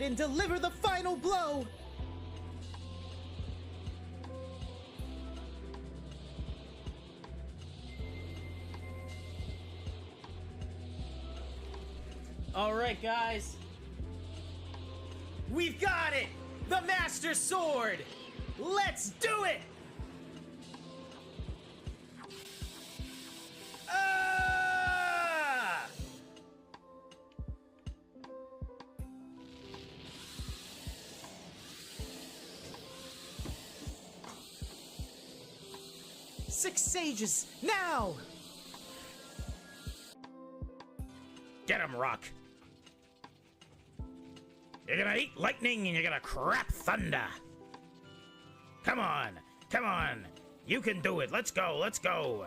sword and deliver the final blow! Alright, guys. We've got it! The Master Sword! Let's do it! Ah! Six sages, now! Get him, Rock. You're gonna eat lightning and you're gonna crap thunder. Come on, come on. You can do it. Let's go, let's go.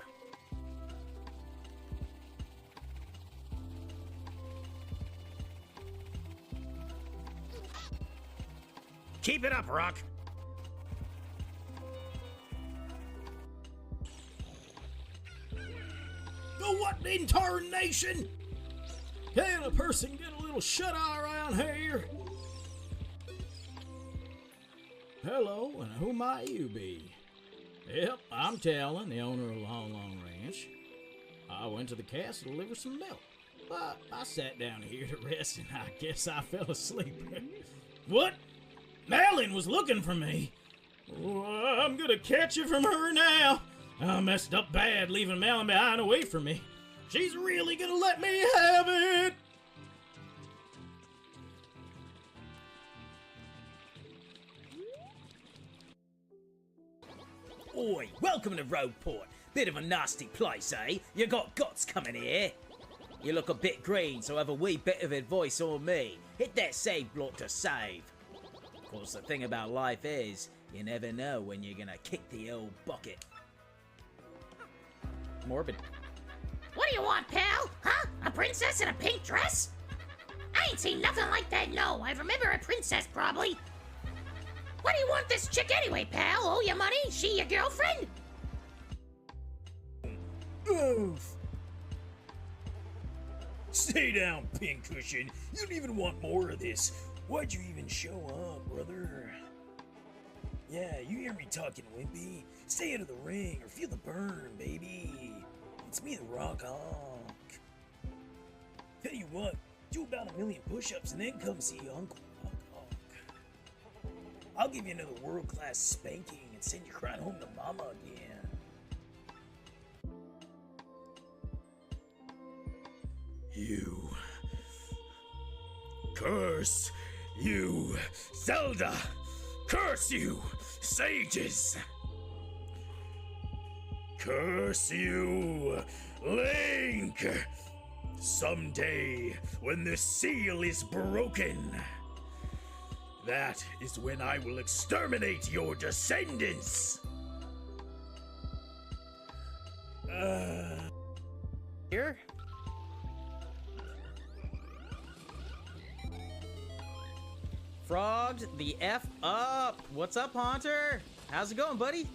Keep it up, Rock. Oh, what in tarnation? Can a person get a little shut-eye around here? Hello, and who might you be? Yep, I'm Talon, the owner of Long Long Ranch. I went to the castle to deliver some milk, but I sat down here to rest and I guess I fell asleep. What? Malin was looking for me. Oh, I'm gonna catch it from her now. I messed up bad leaving Malin behind away from me. She's really gonna let me have it! Oi, welcome to Roadport. Bit of a nasty place, eh? You got guts coming here. You look a bit green, so have a wee bit of advice on me. Hit that save block to save. Of course, the thing about life is, you never know when you're gonna kick the old bucket. Morbid. What do you want, pal? Huh? A princess in a pink dress? I ain't seen nothing like that, no. I remember a princess, probably. What do you want this chick anyway, pal? Owe you money? She your girlfriend? Oof! Stay down, Pincushion. You don't even want more of this. Why'd you even show up, brother? Yeah, you hear me talking, Wimpy? Stay out of the ring or feel the burn, baby. It's me, the Rock Hawk. Tell you what, do about 1,000,000 push-ups and then come see Uncle Rock Hawk. I'll give you another world-class spanking and send you crying home to Mama again. You. Curse you, Zelda! Curse you, sages! Curse you, Link! Someday, when the seal is broken, that is when I will exterminate your descendants! Here? Frogged the F up! What's up, Haunter? How's it going, buddy?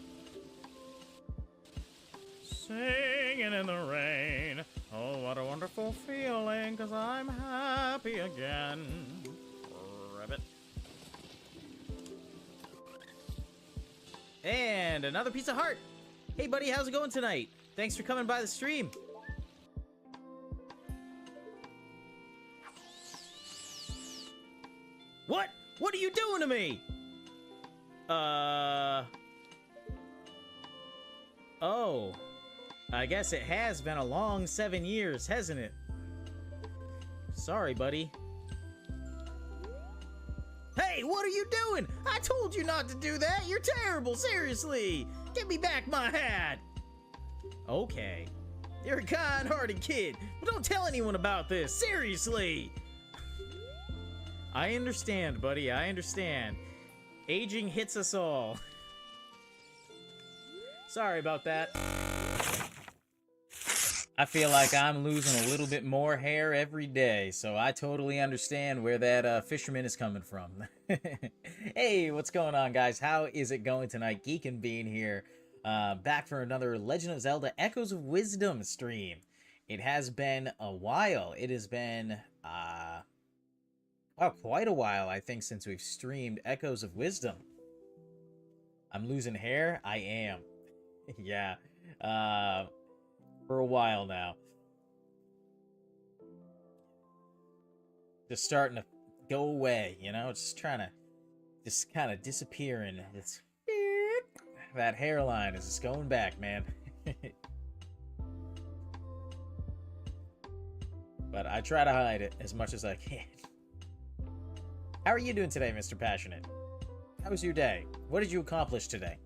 Singing in the rain. Oh, what a wonderful feeling, 'cause I'm happy again. Ribbit. And another piece of heart. Hey, buddy, how's it going tonight? Thanks for coming by the stream. What? What are you doing to me? Oh. I guess it has been a long 7 years, hasn't it? Sorry, buddy. Hey, what are you doing? I told you not to do that. You're terrible, seriously. Give me back my hat. Okay. You're a kind-hearted kid, but don't tell anyone about this. Seriously. I understand, buddy. I understand. Aging hits us all. Sorry about that. I feel like I'm losing a little bit more hair every day, so I totally understand where that fisherman is coming from. Hey, what's going on, guys? How is it going tonight? Geek and Bean here, back for another Legend of Zelda Echoes of Wisdom stream. It has been a while. It has been, Oh, quite a while, I think, since we've streamed Echoes of Wisdom. I'm losing hair? I am. Yeah. For a while now. Just starting to go away, you know? Just trying to just kind of disappear, and it's that hairline is just going back, man. But I try to hide it as much as I can. How are you doing today, Mr. Passionate? How was your day? What did you accomplish today?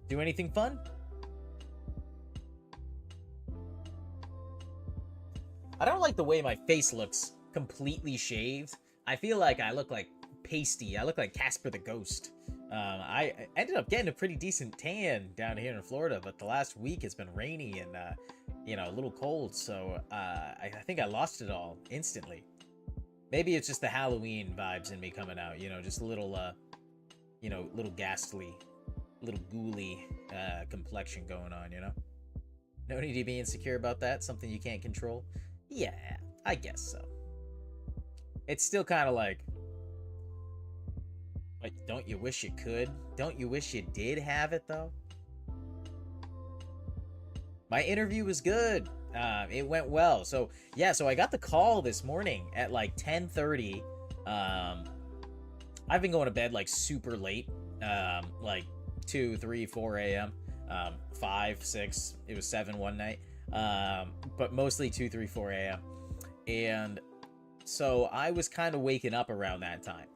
Do anything fun? I don't like the way my face looks completely shaved. I feel like I look like pasty. I look like Casper the Ghost. I ended up getting a pretty decent tan down here in Florida, but the last week has been rainy and, you know, a little cold, so I think I lost it all instantly. Maybe it's just the Halloween vibes in me coming out, you know, just a little, you know, little ghastly, little ghouly complexion going on, you know? No need to be insecure about that, something you can't control. Yeah, I guess so. It's still kind of like, don't you wish you could? Don't you wish you did have it, though? My interview was good. It went well. So, yeah, so I got the call this morning at like 10:30. I've been going to bed like super late, like 2, 3, 4 a.m., 5, 6, it was 7 one night, but mostly 2, 3, 4 a.m. And so I was kind of waking up around that time.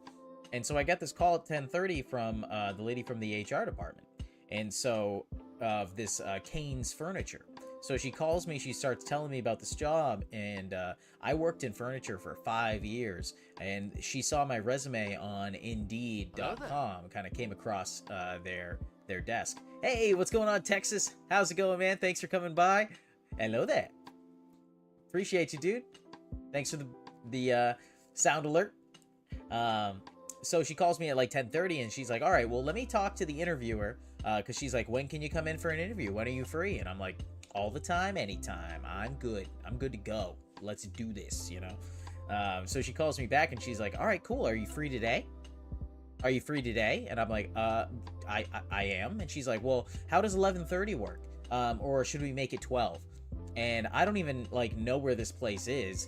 And so I got this call at 10:30 from the lady from the HR department. And so, of this Kane's Furniture. So she calls me, she starts telling me about this job, and I worked in furniture for 5 years, and she saw my resume on Indeed.com, kind of came across their desk. Hey, what's going on, Texas? How's it going, man? Thanks for coming by. Hello there. Appreciate you, dude. Thanks for the sound alert. So she calls me at like 10:30, and she's like, all right, well, let me talk to the interviewer, because she's like, when can you come in for an interview? When are you free? And I'm like, all the time, anytime. I'm good to go. Let's do this, you know? So she calls me back, and she's like, all right, cool. Are you free today? Are you free today? And I'm like, I am. And she's like, well, how does 11:30 work? Or should we make it 12? And I don't even like know where this place is.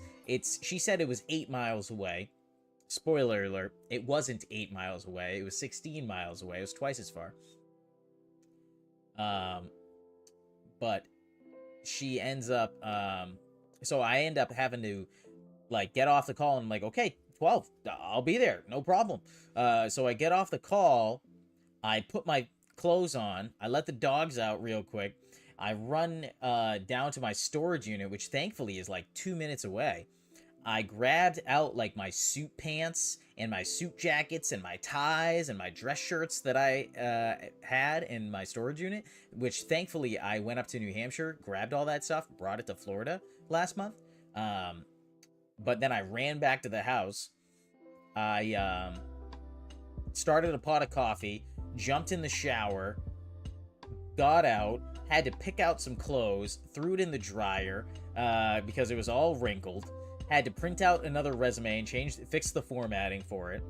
She said it was 8 miles away. Spoiler alert, it wasn't 8 miles away. It was 16 miles away. It was twice as far. But she ends up, so I end up having to, like, get off the call, and I'm like, okay, 12, I'll be there, no problem. So I get off the call, I put my clothes on, I let the dogs out real quick, I run down to my storage unit, which thankfully is like 2 minutes away. I grabbed out like my suit pants and my suit jackets and my ties and my dress shirts that I had in my storage unit, which thankfully I went up to New Hampshire, grabbed all that stuff, brought it to Florida last month. But then I ran back to the house. I started a pot of coffee, jumped in the shower, got out, had to pick out some clothes, threw it in the dryer because it was all wrinkled. Had to print out another resume and fix the formatting for it.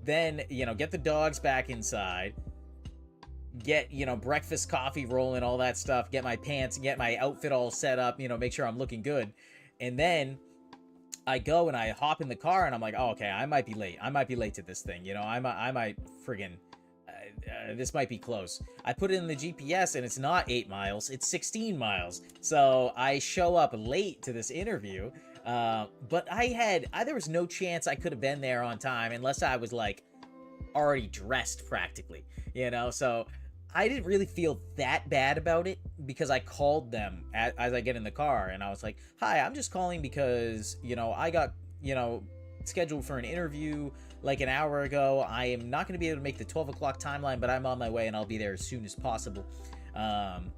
Then, you know, get the dogs back inside. Get, you know, breakfast, coffee rolling, all that stuff. Get my pants, get my outfit all set up, you know, make sure I'm looking good. And then I go and I hop in the car and I'm like, oh, okay, I might be late. I might be late to this thing, you know, I might friggin'... this might be close. I put it in the GPS and it's not 8 miles, it's 16 miles. So I show up late to this interview, but there was no chance I could have been there on time unless I was like already dressed practically, you know? So I didn't really feel that bad about it because I called them as I get in the car and I was like, hi, I'm just calling because, you know, I got, you know, scheduled for an interview like an hour ago. I am not going to be able to make the 12 o'clock timeline, but I'm on my way and I'll be there as soon as possible. And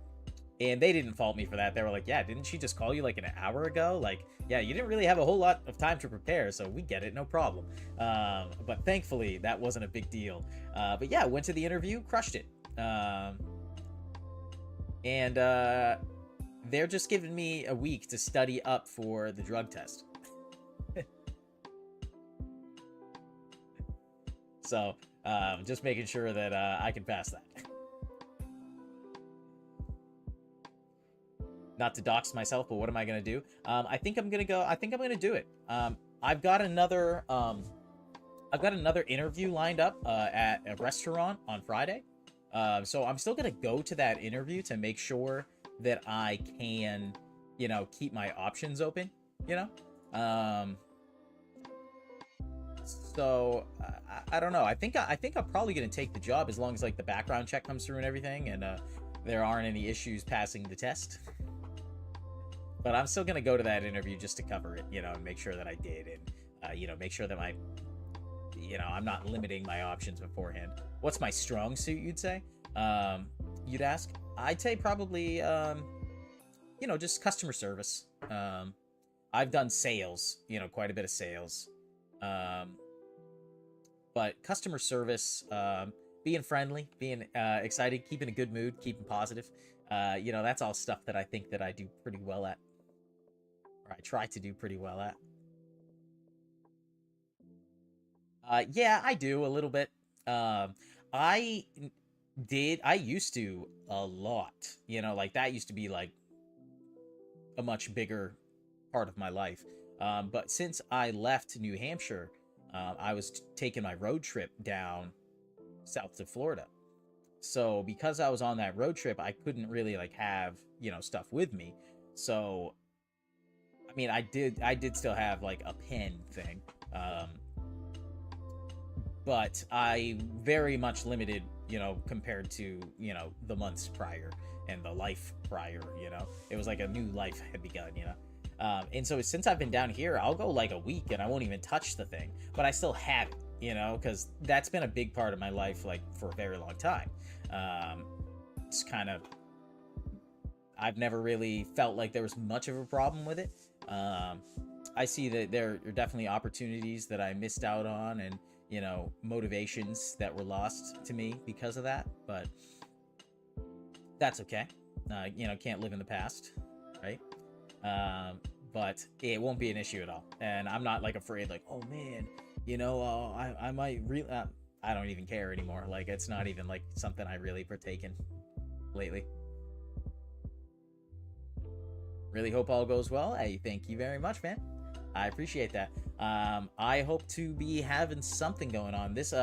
they didn't fault me for that. They were like, yeah, didn't she just call you like an hour ago? Like, yeah, you didn't really have a whole lot of time to prepare, so we get it, no problem. But thankfully, that wasn't a big deal. But yeah, went to the interview, crushed it. And they're just giving me a week to study up for the drug test. So, just making sure that I can pass that. Not to dox myself, but what am I gonna do? I think I'm gonna do it. I've got another interview lined up at a restaurant on Friday. So I'm still gonna go to that interview to make sure that I can, keep my options open. So I don't know. I think I'm probably gonna take the job as long as like the background check comes through and everything, and there aren't any issues passing the test. But I'm still gonna go to that interview just to cover it, and make sure that I did, and make sure that I'm not limiting my options beforehand. What's my strong suit, you'd say? You'd ask? I'd say probably, just customer service. I've done sales, quite a bit of sales. But customer service, being friendly, being excited, keeping a good mood, keeping positive, that's all stuff that I think that I do pretty well at. Or I try to do pretty well at. Yeah, I do a little bit. I used to a lot, like that used to be like a much bigger part of my life. But since I left New Hampshire, I was taking my road trip down south to Florida. So because I was on that road trip, I couldn't really like have, stuff with me. So, I mean, I did still have like a pen thing. But I very much limited, compared to, the months prior and the life prior, it was like a new life had begun, and so since I've been down here, I'll go like a week and I won't even touch the thing, but I still have it, because that's been a big part of my life, like for a very long time. It's kind of, I've never really felt like there was much of a problem with it. I see that there are definitely opportunities that I missed out on, and motivations that were lost to me because of that, but that's okay. Can't live in the past, right? But it won't be an issue at all, and I'm not like afraid, like, oh man, I might really, I don't even care anymore. Like, it's not even like something I really partake in lately. Really hope all goes well. Hey, thank you very much, man. I appreciate that. I hope to be having something going on. This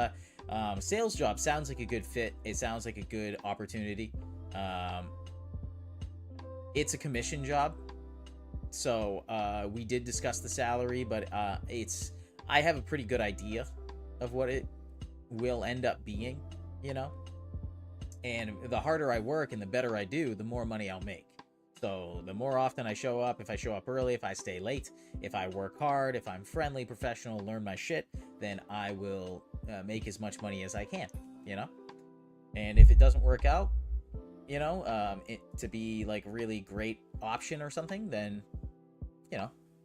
sales job sounds like a good fit. It sounds like a good opportunity. It's a commission job. So we did discuss the salary, but I have a pretty good idea of what it will end up being, and the harder I work and the better I do, the more money I'll make. So the more often I show up, if I show up early, if I stay late, if I work hard, if I'm friendly, professional, learn my shit, then I will make as much money as I can, and if it doesn't work out, to be like a really great option or something, then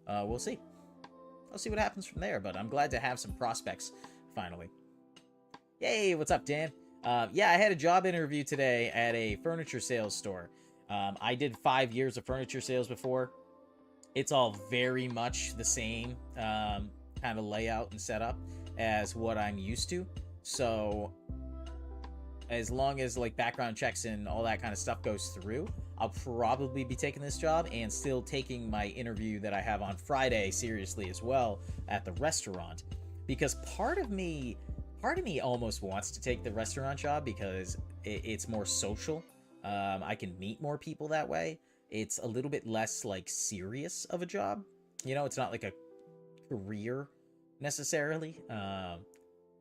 we'll see. I'll see what happens from there, but I'm glad to have some prospects finally. Yay, what's up, Dan? Yeah, I had a job interview today at a furniture sales store. I did 5 years of furniture sales before. It's all very much the same kind of layout and setup as what I'm used to. So as long as like background checks and all that kind of stuff goes through, I'll probably be taking this job and still taking my interview that I have on Friday seriously as well at the restaurant, because part of me almost wants to take the restaurant job because it's more social. I can meet more people that way. It's a little bit less like serious of a job. It's not like a career necessarily.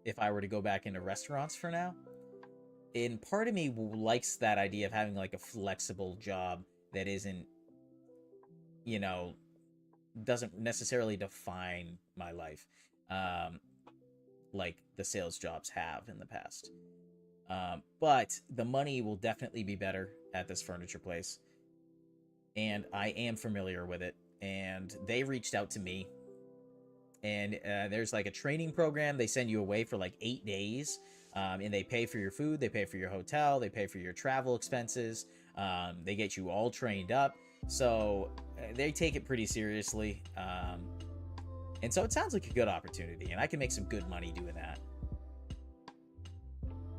If I were to go back into restaurants for now. And part of me likes that idea of having like a flexible job that isn't, doesn't necessarily define my life, like the sales jobs have in the past. But the money will definitely be better at this furniture place, and I am familiar with it, and they reached out to me, and there's like a training program. They send you away for like 8 days. And they pay for your food, they pay for your hotel, they pay for your travel expenses, they get you all trained up, So they take it pretty seriously. And so it sounds like a good opportunity, and I can make some good money doing that.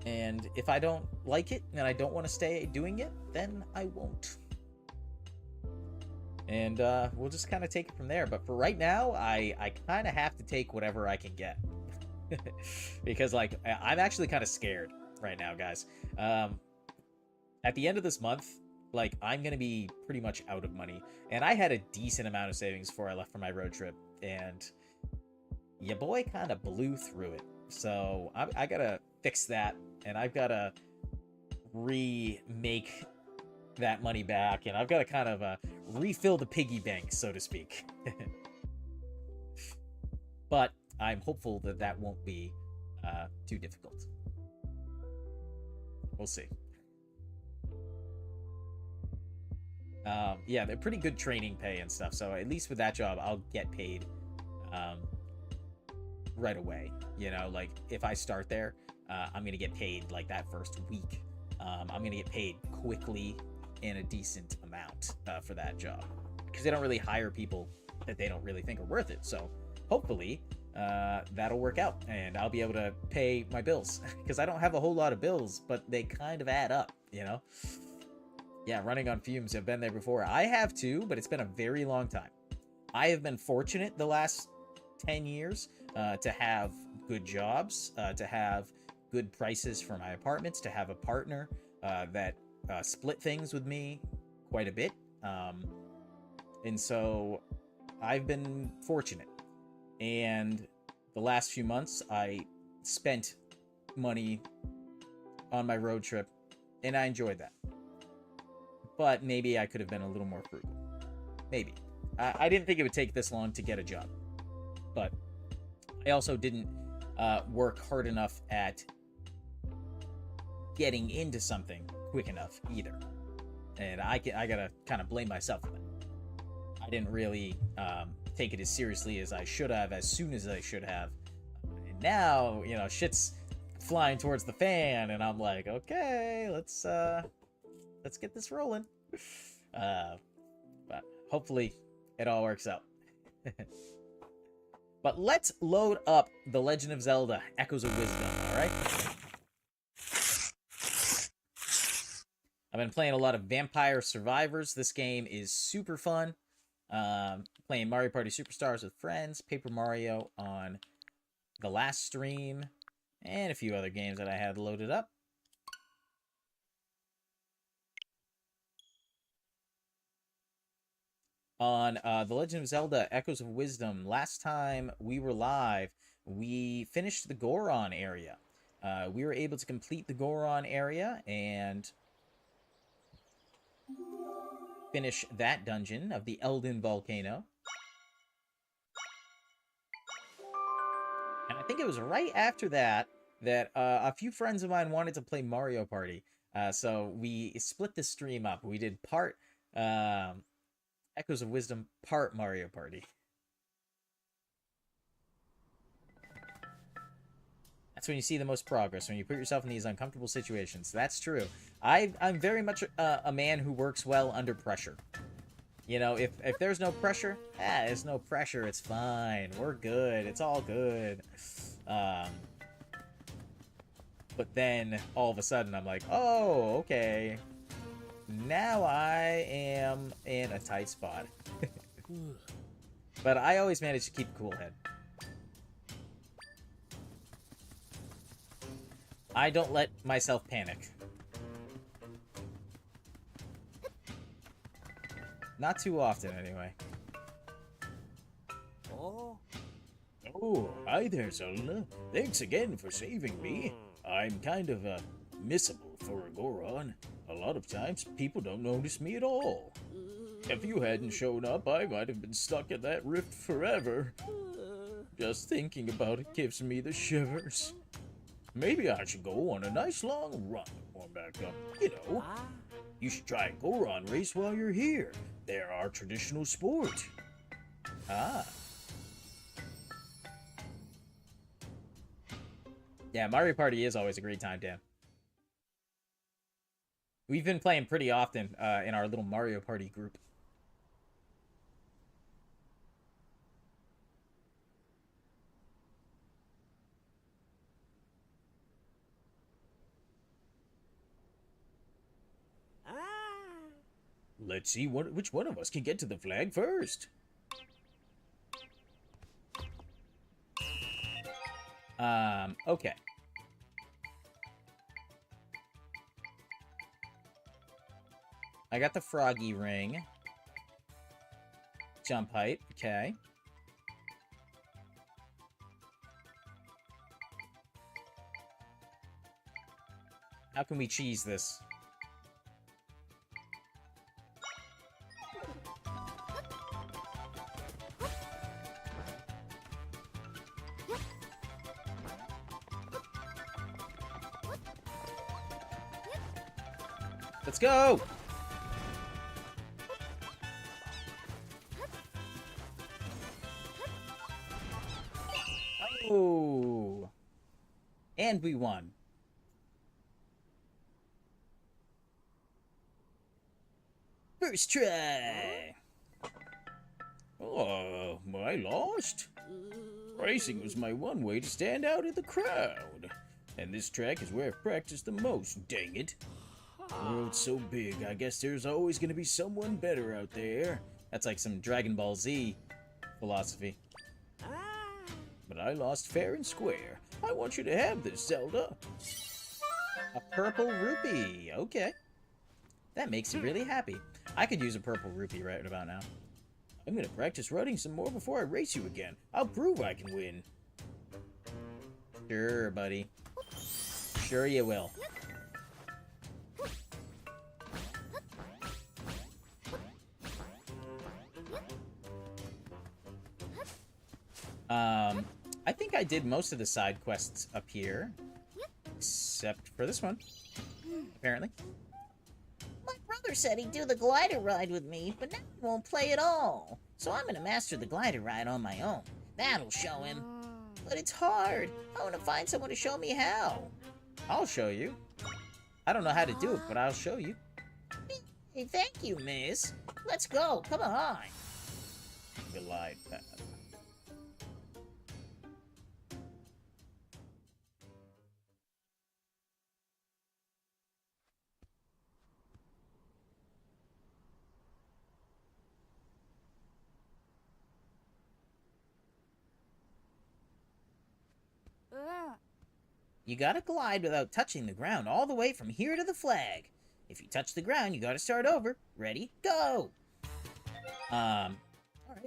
And if I don't like it and I don't want to stay doing it, then I won't. And we'll just kind of take it from there. But for right now, I kind of have to take whatever I can get. Because, like, I'm actually kind of scared right now, guys. At the end of this month, like, I'm going to be pretty much out of money. And I had a decent amount of savings before I left for my road trip. And your boy kind of blew through it. So I got to fix that. And I've got to remake that money back. And I've got to kind of refill the piggy bank, so to speak. But I'm hopeful that that won't be too difficult. We'll see. Yeah, they're pretty good training pay and stuff. So at least with that job, I'll get paid right away. You know, like if I start there, I'm going to get paid like that first week. I'm going to get paid quickly in a decent amount for that job. Because they don't really hire people that they don't really think are worth it. So hopefully that'll work out and I'll be able to pay my bills. Because I don't have a whole lot of bills, but they kind of add up, you know? Yeah, running on fumes. I've been there before. I have too, but it's been a very long time. I have been fortunate the last 10 years to have good jobs, to have good prices for my apartments, to have a partner that split things with me quite a bit. And so I've been fortunate. And the last few months, I spent money on my road trip, and I enjoyed that. But maybe I could have been a little more frugal. Maybe. I didn't think it would take this long to get a job. But I also didn't work hard enough at getting into something quick enough either. And I gotta kind of blame myself for that. I didn't really take it as seriously as I should have, as soon as I should have. And now, you know, shit's flying towards the fan, and I'm like, okay, let's get this rolling. But hopefully it all works out. But let's load up The Legend of Zelda: Echoes of Wisdom, alright? I've been playing a lot of Vampire Survivors. This game is super fun. Playing Mario Party Superstars with friends, Paper Mario on the last stream, and a few other games that I had loaded up. On The Legend of Zelda: Echoes of Wisdom, last time we were live, we finished the Goron area. We were able to complete the Goron area and finish that dungeon of the Elden Volcano. And I think it was right after that that a few friends of mine wanted to play Mario Party. So we split the stream up. We did part Echoes of Wisdom, part Mario Party. That's when you see the most progress, when you put yourself in these uncomfortable situations. That's true. I'm very much a man who works well under pressure. You know, if there's no pressure, there's no pressure. It's fine. We're good. It's all good. But then, all of a sudden, I'm like, oh, okay. Now I am in a tight spot. But I always manage to keep a cool head. I don't let myself panic. Not too often, anyway. Oh, hi there, Zelda. Thanks again for saving me. I'm kind of missable for a Goron. A lot of times, people don't notice me at all. If you hadn't shown up, I might have been stuck in that rift forever. Just thinking about it gives me the shivers. Maybe I should go on a nice long run to warm back up. You know, you should try a Goron race while you're here. They're our traditional sport. Ah. Yeah, Mario Party is always a great time, Dan. We've been playing pretty often in our little Mario Party group. Let's see which one of us can get to the flag first. Okay. I got the froggy ring. Jump height, okay. How can we cheese this? Let's go! Oh! And we won. First try! Oh, I lost. Racing was my one way to stand out in the crowd. And this track is where I've practiced the most, dang it. The world's so big, I guess there's always gonna be someone better out there. That's like some Dragon Ball Z philosophy. But I lost fair and square. I want you to have this, Zelda. A purple rupee, okay. That makes me really happy. I could use a purple rupee right about now. I'm gonna practice running some more before I race you again. I'll prove I can win. Sure, buddy. Sure you will. I think I did most of the side quests up here. Except for this one. Apparently. My brother said he'd do the glider ride with me, but now he won't play at all. So I'm gonna master the glider ride on my own. That'll show him. But it's hard. I want to find someone to show me how. I'll show you. I don't know how to do it, but I'll show you. Hey, thank you, miss. Let's go. Come on. Glide path. You gotta glide without touching the ground all the way from here to the flag. If you touch the ground, you gotta start over. Ready? Go! Alright,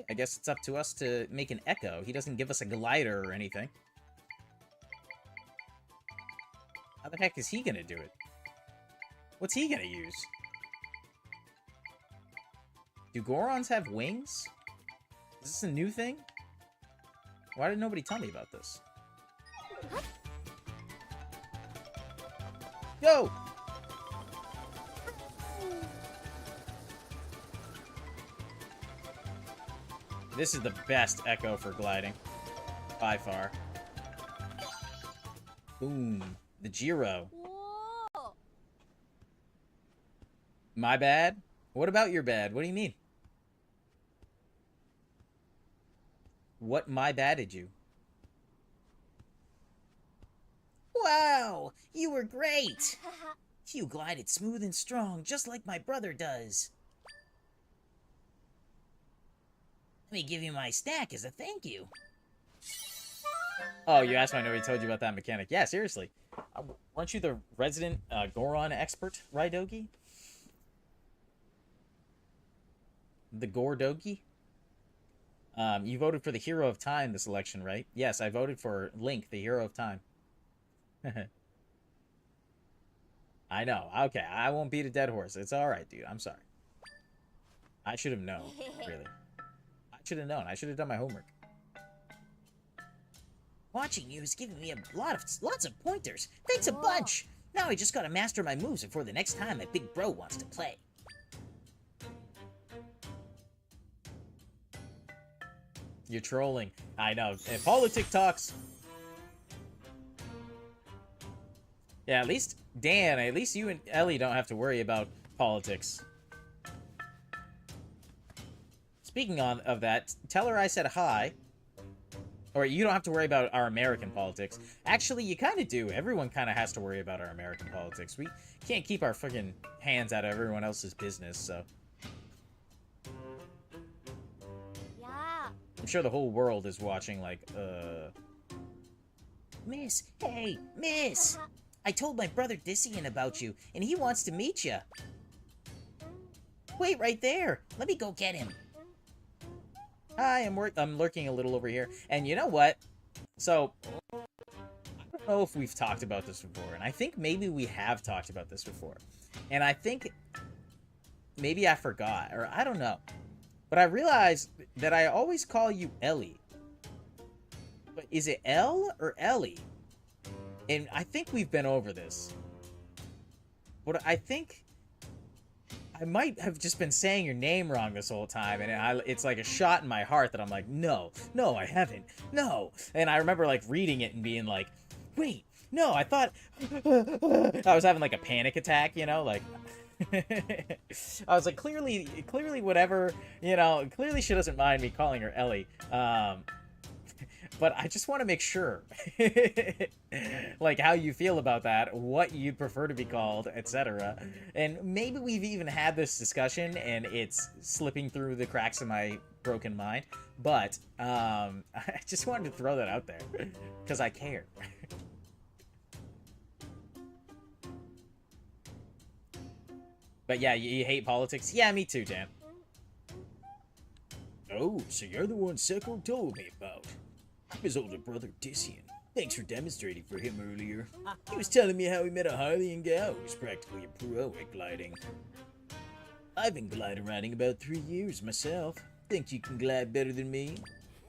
I guess it's up to us to make an echo. He doesn't give us a glider or anything. How the heck is he gonna do it? What's he gonna use? Do Gorons have wings? Is this a new thing? Why did nobody tell me about this? Go! This is the best echo for gliding. By far. Boom. The Giro. Whoa. My bad? What about your bad? What do you mean? What my badded you? Wow, you were great. You glided smooth and strong, just like my brother does. Let me give you my stack as a thank you. Oh, you asked why nobody told you about that mechanic. Yeah, seriously. Weren't you the resident Goron expert, Raidogi? The Gordogi? You voted for the Hero of Time this election, right? Yes, I voted for Link, the Hero of Time. I know. Okay, I won't beat a dead horse. It's alright, dude. I'm sorry. I should have known, really. I should have known. I should have done my homework. Watching you has given me lots of pointers. Thanks a bunch. Now I just gotta master my moves before the next time my big bro wants to play. You're trolling. I know. And politic talks. Yeah, at least, Dan, at least you and Ellie don't have to worry about politics. Speaking of that, tell her I said hi. Or you don't have to worry about our American politics. Actually, you kind of do. Everyone kind of has to worry about our American politics. We can't keep our fucking hands out of everyone else's business, so... I'm sure the whole world is watching, like, Miss, hey, Miss! I told my brother Dician about you, and he wants to meet you. Wait right there. Let me go get him. Hi, I'm lurking a little over here. And you know what? So, I don't know if we've talked about this before, and I think maybe we have talked about this before. And I think maybe I forgot, or I don't know. But I realized that I always call you Ellie. But is it Elle or Ellie? And I think we've been over this. But I think I might have just been saying your name wrong this whole time, and it's like a shot in my heart that I'm like, no, I haven't, no. And I remember like reading it and being like, wait, no, I thought I was having like a panic attack, you know, like I was like, clearly, whatever, you know, clearly she doesn't mind me calling her Ellie. But I just want to make sure, like, how you feel about that, what you'd prefer to be called, etc. And maybe we've even had this discussion, and it's slipping through the cracks of my broken mind. But I just wanted to throw that out there, because I care. But yeah, you hate politics? Yeah, me too, Dan. Oh, so you're the one Sekiro told me about. I'm his older brother, Dician. Thanks for demonstrating for him earlier. He was telling me how he met a Hylian gal who's practically a pro at gliding. I've been glider riding about 3 years myself. Think you can glide better than me?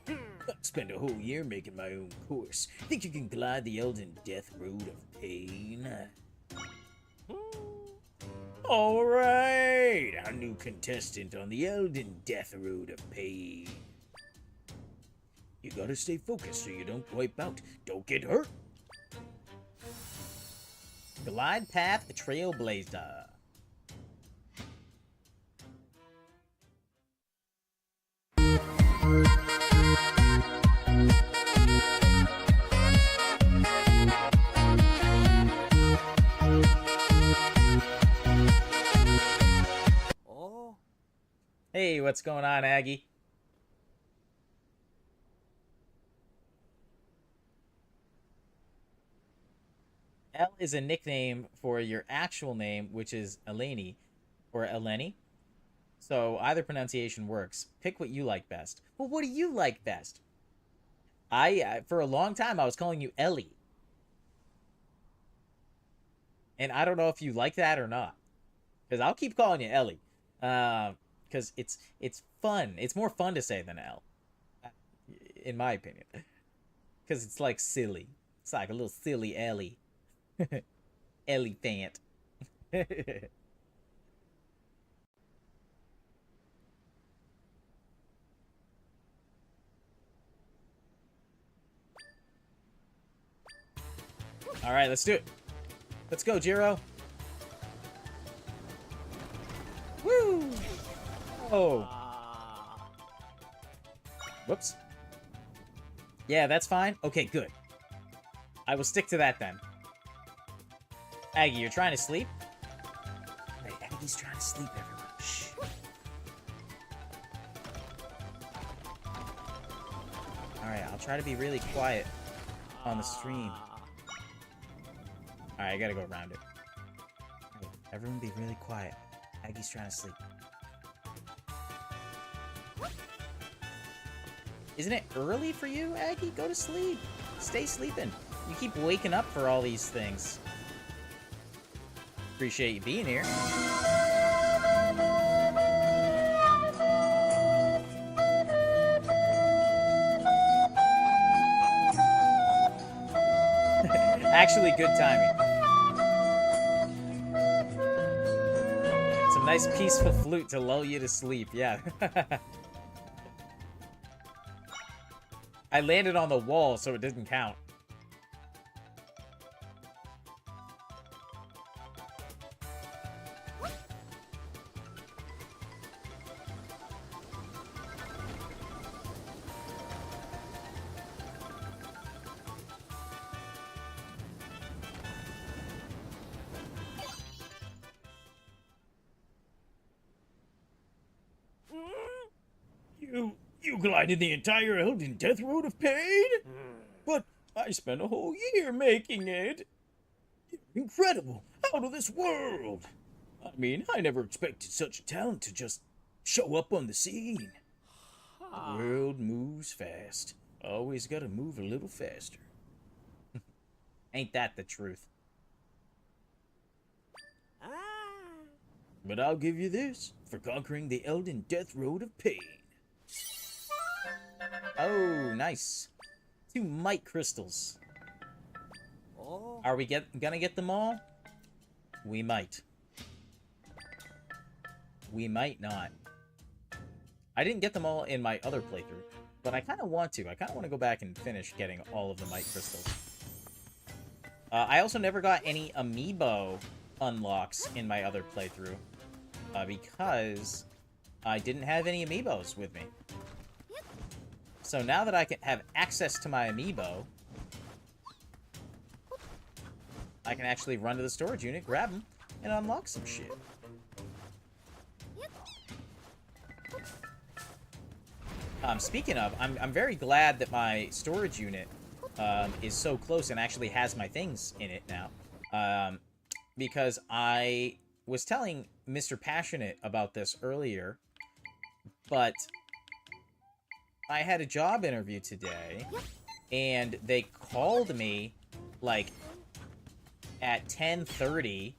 I spent a whole year making my own course. Think you can glide the Elden Death Road of Pain? Alright, our new contestant on the Elden Death Road of Pain. You gotta stay focused so you don't wipe out. Don't get hurt. Glide Path Trailblazer. Oh. Hey, what's going on, Aggie? L is a nickname for your actual name, which is Eleni, or Eleni. So either pronunciation works. Pick what you like best. Well, what do you like best? For a long time, I was calling you Ellie. And I don't know if you like that or not. Because I'll keep calling you Ellie. Because it's fun. It's more fun to say than L. In my opinion. Because it's like silly. It's like a little silly Ellie. Elephant. Alright, let's do it. Let's go, Jiro. Woo! Oh. Whoops. Yeah, that's fine. Okay, good. I will stick to that then. Aggie, you're trying to sleep? Hey, Aggie's trying to sleep, everyone. Shh. Alright, I'll try to be really quiet on the stream. Alright, I gotta go around it. Right, everyone be really quiet. Aggie's trying to sleep. Isn't it early for you, Aggie? Go to sleep. Stay sleeping. You keep waking up for all these things. Appreciate you being here. Actually, good timing. Some nice peaceful flute to lull you to sleep, yeah. I landed on the wall, so it didn't count. You You glided the entire Elden Death Road of Pain? But I spent a whole year making it. Incredible. Out of this world. I mean, I never expected such talent to just show up on the scene. The world moves fast. Always gotta move a little faster. Ain't that the truth? But I'll give you this for conquering the Elden Death Road of Pain. Oh, nice. 2 might crystals. Are we gonna get them all? We might. We might not. I didn't get them all in my other playthrough, but I kind of want to. I kind of want to go back and finish getting all of the might crystals. I also never got any amiibo unlocks in my other playthrough because I didn't have any amiibos with me. So now that I can have access to my amiibo, I can actually run to the storage unit, grab them, and unlock some shit. Speaking of, I'm very glad that my storage unit is so close and actually has my things in it now. Because I was telling Mr. Passionate about this earlier, but I had a job interview today, and they called me, like, at 10:30,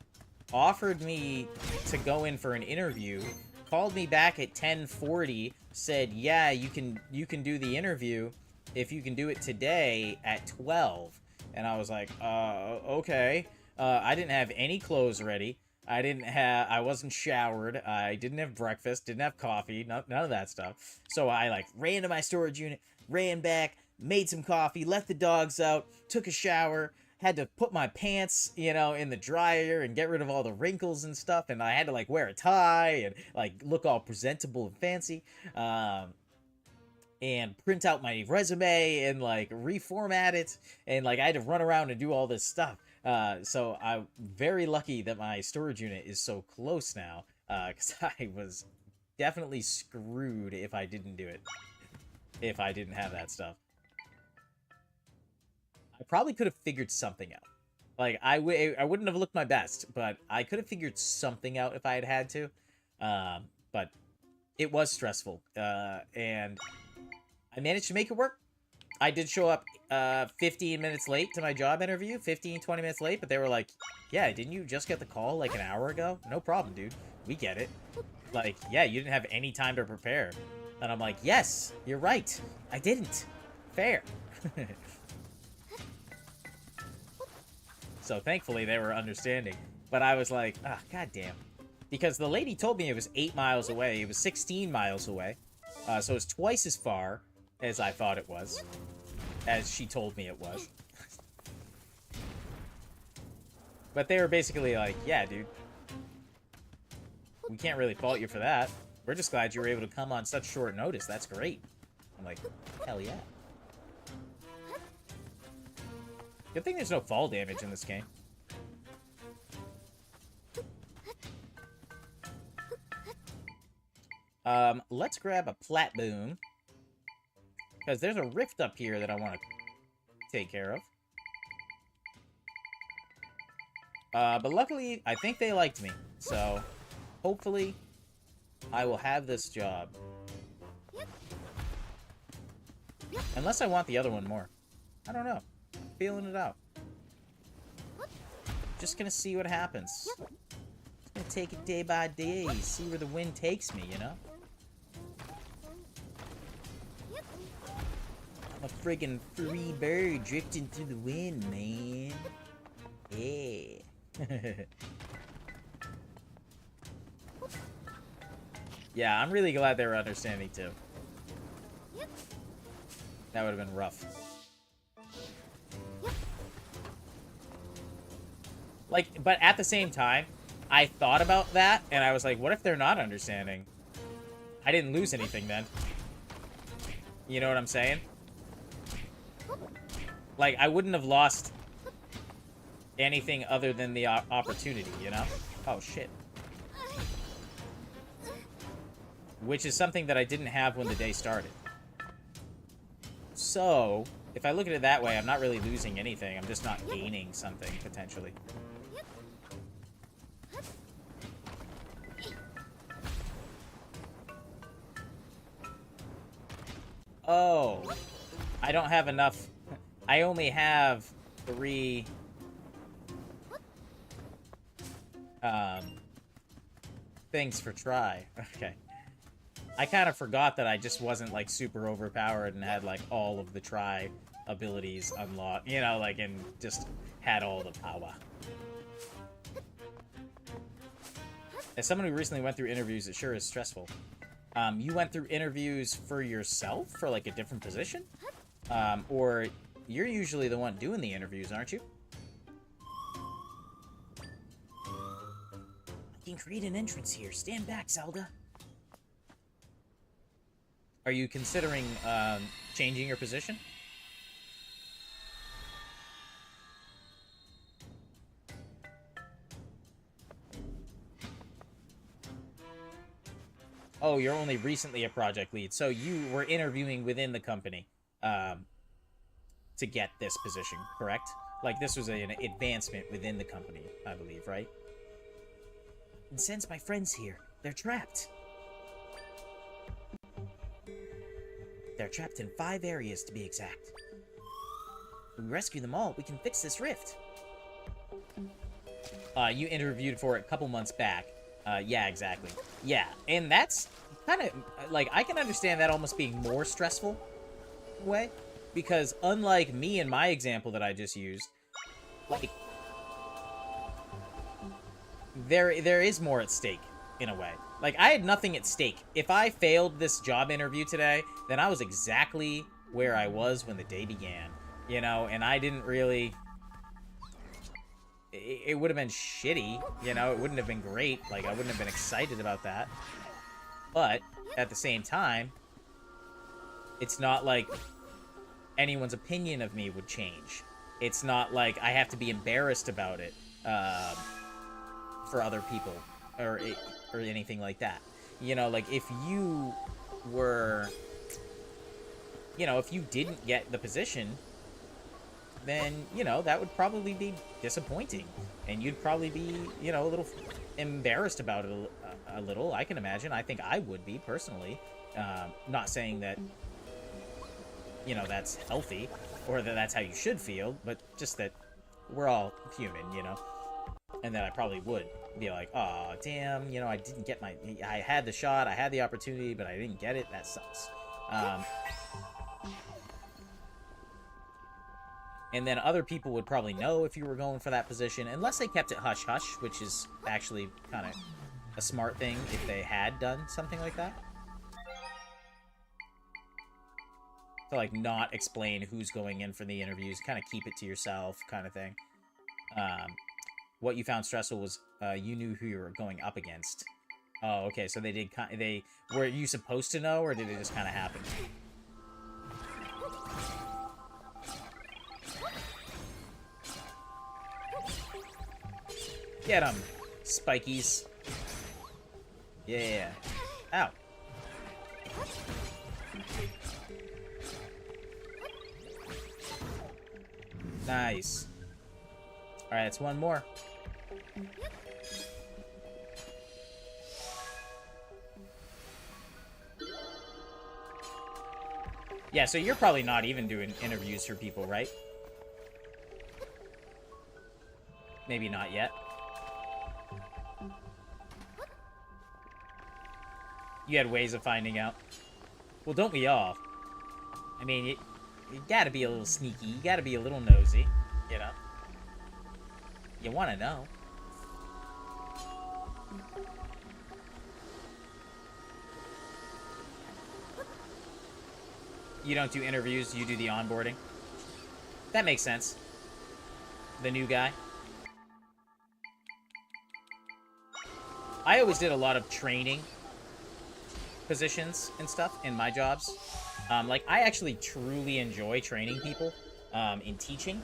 offered me to go in for an interview, called me back at 10:40, said, yeah, you can do the interview if you can do it today at 12. And I was like, okay. I didn't have any clothes ready. I wasn't showered. I didn't have breakfast, didn't have coffee, none of that stuff. So I, like, ran to my storage unit, ran back, made some coffee, let the dogs out, took a shower, had to put my pants, you know, in the dryer and get rid of all the wrinkles and stuff, and I had to, like, wear a tie and, like, look all presentable and fancy, and print out my resume and, like, reformat it, and, like, I had to run around and do all this stuff. So I'm very lucky that my storage unit is so close now, because I was definitely screwed if I didn't do it, if I didn't have that stuff. I probably could have figured something out. Like, I wouldn't have looked my best, but I could have figured something out if I had had to. But it was stressful, and I managed to make it work. I did show up 15 minutes late to my job interview, 15, 20 minutes late, but they were like, yeah, didn't you just get the call like an hour ago? No problem, dude. We get it. Like, yeah, you didn't have any time to prepare. And I'm like, yes, you're right. I didn't. Fair. So thankfully they were understanding. But I was like, ah, goddamn. Because the lady told me it was 8 miles away. It was 16 miles away. So it's twice as far as I thought it was. As she told me it was. But they were basically like, yeah, dude. We can't really fault you for that. We're just glad you were able to come on such short notice. That's great. I'm like, hell yeah. Good thing there's no fall damage in this game. Let's grab a plat boom. Because there's a rift up here that I want to take care of. But luckily, I think they liked me. So, hopefully, I will have this job. Unless I want the other one more. I don't know. Feeling it out. Just gonna see what happens. Just gonna take it day by day. See where the wind takes me, you know? I'm a friggin' free bird drifting through the wind, man. Yeah. Yeah, I'm really glad they were understanding, too. That would have been rough. Like, but at the same time, I thought about that, and I was like, what if they're not understanding? I didn't lose anything then. You know what I'm saying? Like, I wouldn't have lost anything other than the opportunity, you know? Oh, shit. Which is something that I didn't have when the day started. So, if I look at it that way, I'm not really losing anything. I'm just not gaining something, potentially. Oh. I don't have enough. I only have 3... things for try. Okay. I kind of forgot that I just wasn't, like, super overpowered and had, like, all of the try abilities unlocked. You know, like, and just had all the power. As someone who recently went through interviews, it sure is stressful. You went through interviews for yourself, for, like, a different position? Or you're usually the one doing the interviews, aren't you? I can create an entrance here. Stand back, Zelda. Are you considering, changing your position? Oh, you're only recently a project lead, so you were interviewing within the company, to get this position, correct? Like, this was an advancement within the company, I believe, right? And since my friend's here, they're trapped. They're trapped in 5 areas, to be exact. When we rescue them all, we can fix this rift. You interviewed for it a couple months back. Yeah, exactly. Yeah, and that's kind of, like, I can understand that almost being more stressful in a way, because unlike me in my example that I just used, like, there is more at stake, in a way. Like, I had nothing at stake. If I failed this job interview today, then I was exactly where I was when the day began, you know, and I didn't really... It would have been shitty, you know, it wouldn't have been great, like, I wouldn't have been excited about that. But, at the same time, it's not like anyone's opinion of me would change. It's not like I have to be embarrassed about it, for other people, or anything like that. You know, like, if you were, you know, if you didn't get the position, then, you know, that would probably be disappointing. And you'd probably be, you know, a little embarrassed about it a little, I can imagine. I think I would be, personally. Not saying that, you know, that's healthy, or that that's how you should feel, but just that we're all human, you know? And that I probably would be like, oh, damn, you know, I didn't get I had the shot, I had the opportunity, but I didn't get it, that sucks. And then other people would probably know if you were going for that position, unless they kept it hush-hush, which is actually kind of a smart thing if they had done something like that. To, like, not explain who's going in for the interviews, kind of keep it to yourself, kind of thing. What you found stressful was you knew who you were going up against. Oh, okay, so were you supposed to know, or did it just kind of happen? Get 'em, spikies. Yeah. Ow. Nice. Alright, it's one more. Yeah, so you're probably not even doing interviews for people, right? Maybe not yet. You had ways of finding out. Well, don't we all? I mean, you gotta be a little sneaky. You gotta be a little nosy, you know? You want to know. You don't do interviews, you do the onboarding. That makes sense. The new guy. I always did a lot of training positions and stuff in my jobs. Like, I actually truly enjoy training people in teaching.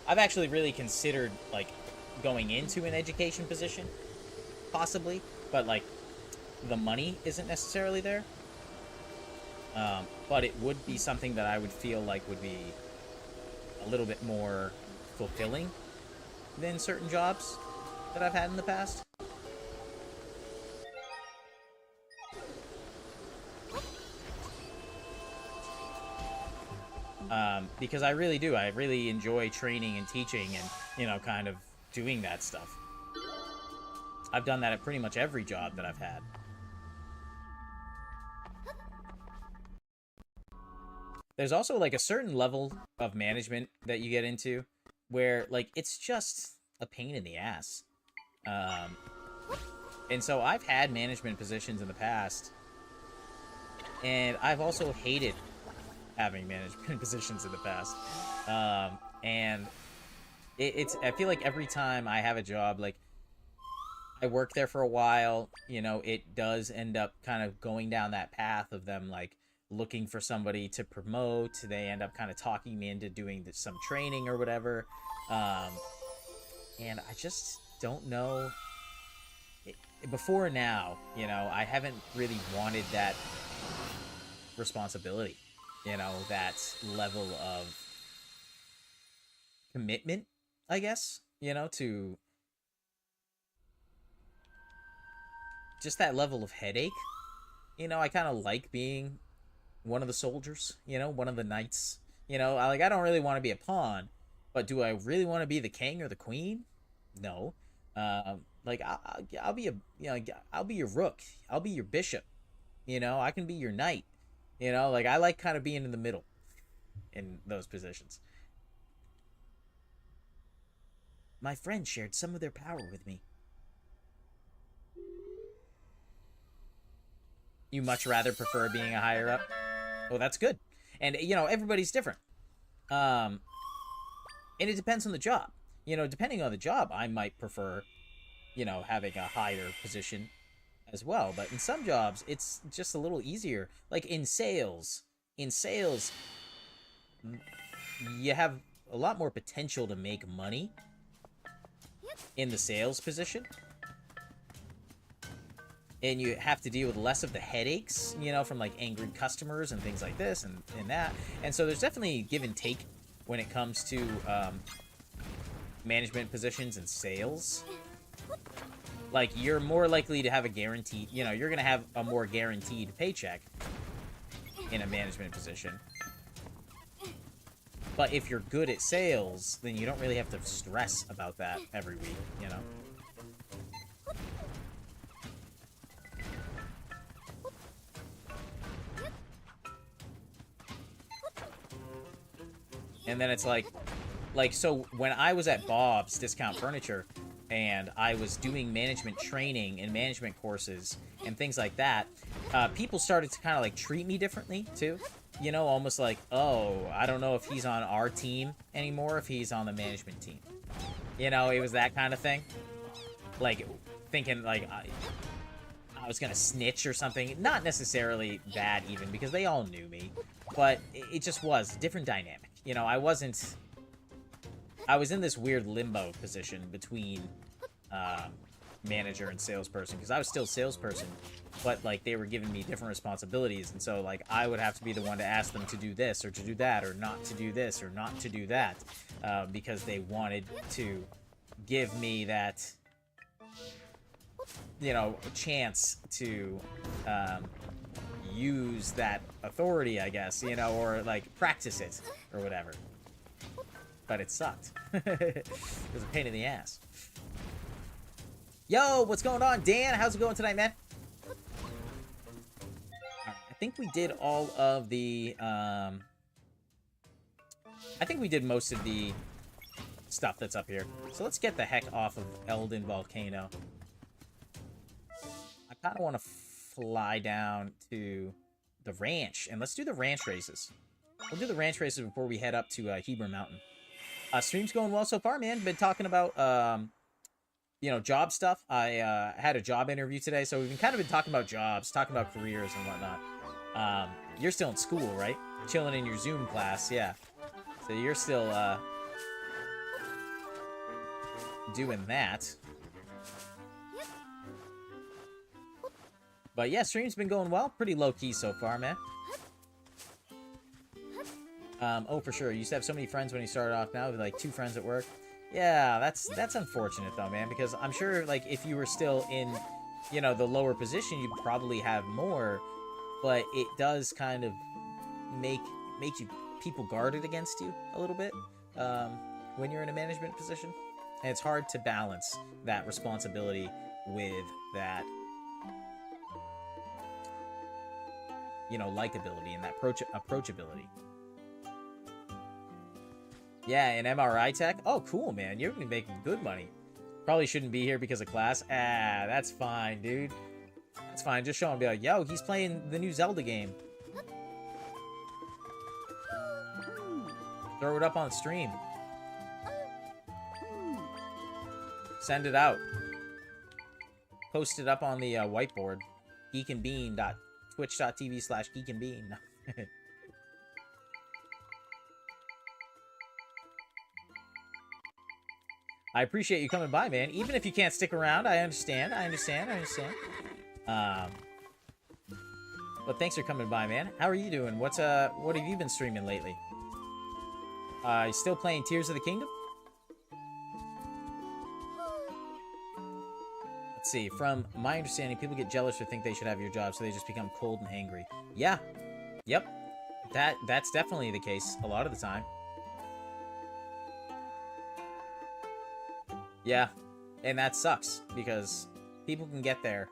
I've actually really considered, like, going into an education position, possibly, but, like, the money isn't necessarily there. But it would be something that I would feel like would be a little bit more fulfilling than certain jobs that I've had in the past. Because I really do. I really enjoy training and teaching and, you know, kind of doing that stuff. I've done that at pretty much every job that I've had. There's also, like, a certain level of management that you get into where, like, it's just a pain in the ass. And so I've had management positions in the past, and I've also hated having management positions in the past. And I feel like every time I have a job, like, I work there for a while, you know, it does end up kind of going down that path of them, like, looking for somebody to promote. They end up kind of talking me into doing some training or whatever. And I just don't know. Before now, you know, I haven't really wanted that responsibility, you know, that level of commitment, I guess, you know, to just that level of headache. You know, I kind of like being one of the soldiers, you know, one of the knights. You know, I don't really want to be a pawn, but do I really want to be the king or the queen? No. Like, I'll be I'll be your rook. I'll be your bishop. You know, I can be your knight. You know, like, I like kind of being in the middle in those positions. My friends shared some of their power with me. You much rather prefer being a higher up? Oh, that's good. And, you know, everybody's different. And it depends on the job. You know, depending on the job, I might prefer, you know, having a higher position as well. But in some jobs, it's just a little easier. Like in sales, you have a lot more potential to make money in the sales position. And you have to deal with less of the headaches, you know, from, like, angry customers and things like this and that. And so there's definitely give and take when it comes to management positions and sales. Like, you're more likely to have a guaranteed, you know, you're going to have a more guaranteed paycheck in a management position. But if you're good at sales, then you don't really have to stress about that every week, you know? And then it's like, so when I was at Bob's Discount Furniture, and I was doing management training and management courses and things like that, people started to kind of, like, treat me differently, too. You know, almost like, oh, I don't know if he's on our team anymore, if he's on the management team. You know, it was that kind of thing. Like, thinking, like, I was gonna snitch or something. Not necessarily that, even, because they all knew me. But it just was a different dynamic. You know, I was in this weird limbo position between manager and salesperson, because I was still salesperson, but, like, they were giving me different responsibilities, and so, like, I would have to be the one to ask them to do this or to do that or not to do this or not to do that, because they wanted to give me that, you know, chance to use that authority, I guess, you know, or, like, practice it or whatever. But it sucked. It was a pain in the ass. Yo, what's going on, Dan? How's it going tonight, man? I think we did all of the, I think we did most of the stuff that's up here. So let's get the heck off of Eldin Volcano. I kind of want to fly down to the ranch, and let's do the ranch races. We'll do the ranch races before we head up to Heber Mountain. Stream's going well so far, man. Been talking about, you know, job stuff. I had a job interview today, so we've been talking about jobs, talking about careers and whatnot. You're still in school, right? Chilling in your Zoom class, yeah. So you're still doing that. But yeah, stream's been going well. Pretty low-key so far, man. Oh, for sure. You used to have so many friends when you started off. Now with like 2 friends at work. Yeah, that's unfortunate though, man. Because I'm sure like if you were still in, you know, the lower position, you'd probably have more. But it does kind of make you people guarded against you a little bit when you're in a management position, and it's hard to balance that responsibility with that, you know, likability and that approachability. Yeah, and MRI tech. Oh, cool, man. You're gonna be making good money. Probably shouldn't be here because of class. Ah, that's fine, dude. That's fine. Just show him and be like, yo, he's playing the new Zelda game. Throw it up on stream. Send it out. Post it up on the whiteboard. geekandbean.twitch.tv/geekandbean. I appreciate you coming by, man. Even if you can't stick around, I understand. But thanks for coming by, man. How are you doing? What have you been streaming lately? Still playing Tears of the Kingdom? Let's see. From my understanding, people get jealous or think they should have your job, so they just become cold and angry. Yeah. Yep. That's definitely the case a lot of the time. Yeah. And that sucks, because people can get there.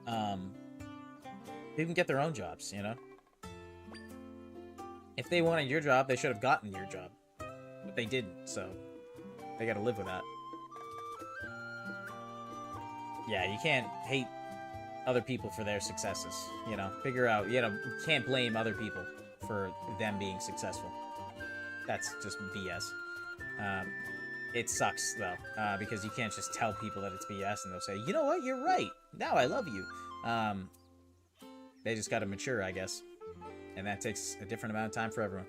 People can get their own jobs, you know? If they wanted your job, they should have gotten your job. But they didn't, so they gotta live with that. Yeah, you can't hate other people for their successes, you know? Figure out, you can't blame other people for them being successful. That's just BS. It sucks, though, because you can't just tell people that it's BS and they'll say, you know what, you're right. Now I love you. They just gotta mature, I guess. And that takes a different amount of time for everyone.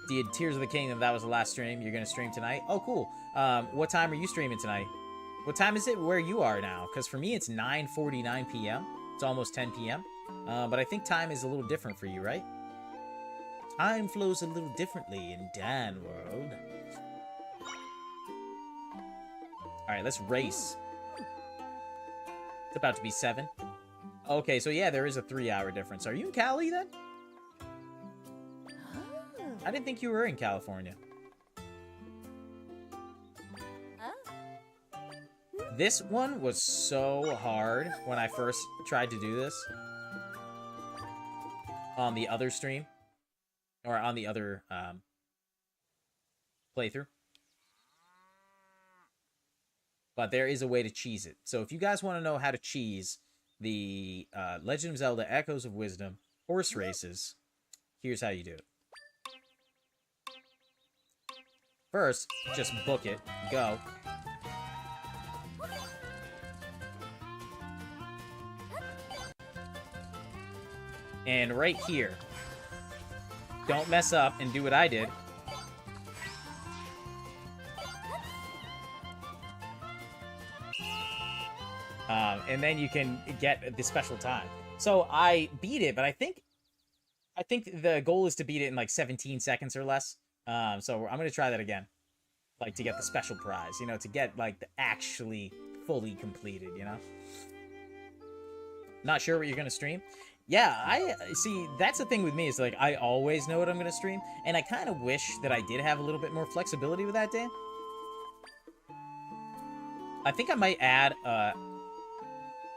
Did Tears of the Kingdom, that was the last stream. You're gonna stream tonight? Oh, cool. What time are you streaming tonight? What time is it where you are now? Because for me, it's 9:49 p.m. It's almost 10 p.m. But I think time is a little different for you, right? Time flows a little differently in Dan World. Alright, let's race. It's about to be 7. Okay, so yeah, there is a 3-hour difference. Are you in Cali, then? I didn't think you were in California. This one was so hard when I first tried to do this. On the other stream. Or on the other playthrough. But there is a way to cheese it. So if you guys want to know how to cheese the Legend of Zelda Echoes of Wisdom horse races, here's how you do it. First, just book it. Go. And right here, don't mess up and do what I did. And then you can get the special time. So I beat it, but I think the goal is to beat it in like 17 seconds or less. So I'm gonna try that again, like to get the special prize, you know, to get like the actually fully completed, you know. Not sure what you're gonna stream. Yeah, I see. That's the thing with me is like I always know what I'm gonna stream, and I kind of wish that I did have a little bit more flexibility with that, Dan. I think I might add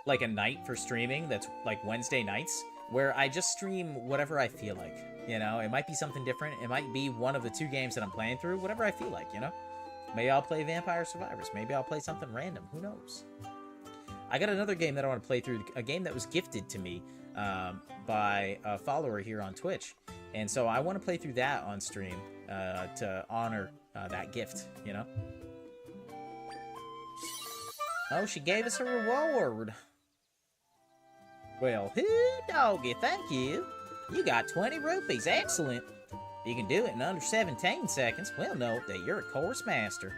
like a night for streaming that's like Wednesday nights, where I just stream whatever I feel like. You know, it might be something different. It might be one of the 2 games that I'm playing through. Whatever I feel like, you know. Maybe I'll play Vampire Survivors. Maybe I'll play something random. Who knows? I got another game that I want to play through. A game that was gifted to me by a follower here on Twitch. And so I want to play through that on stream to honor that gift, you know? Oh, she gave us a reward. Well, doggy, thank you. You got 20 rupees. Excellent. You can do it in under 17 seconds. We'll note that you're a course master.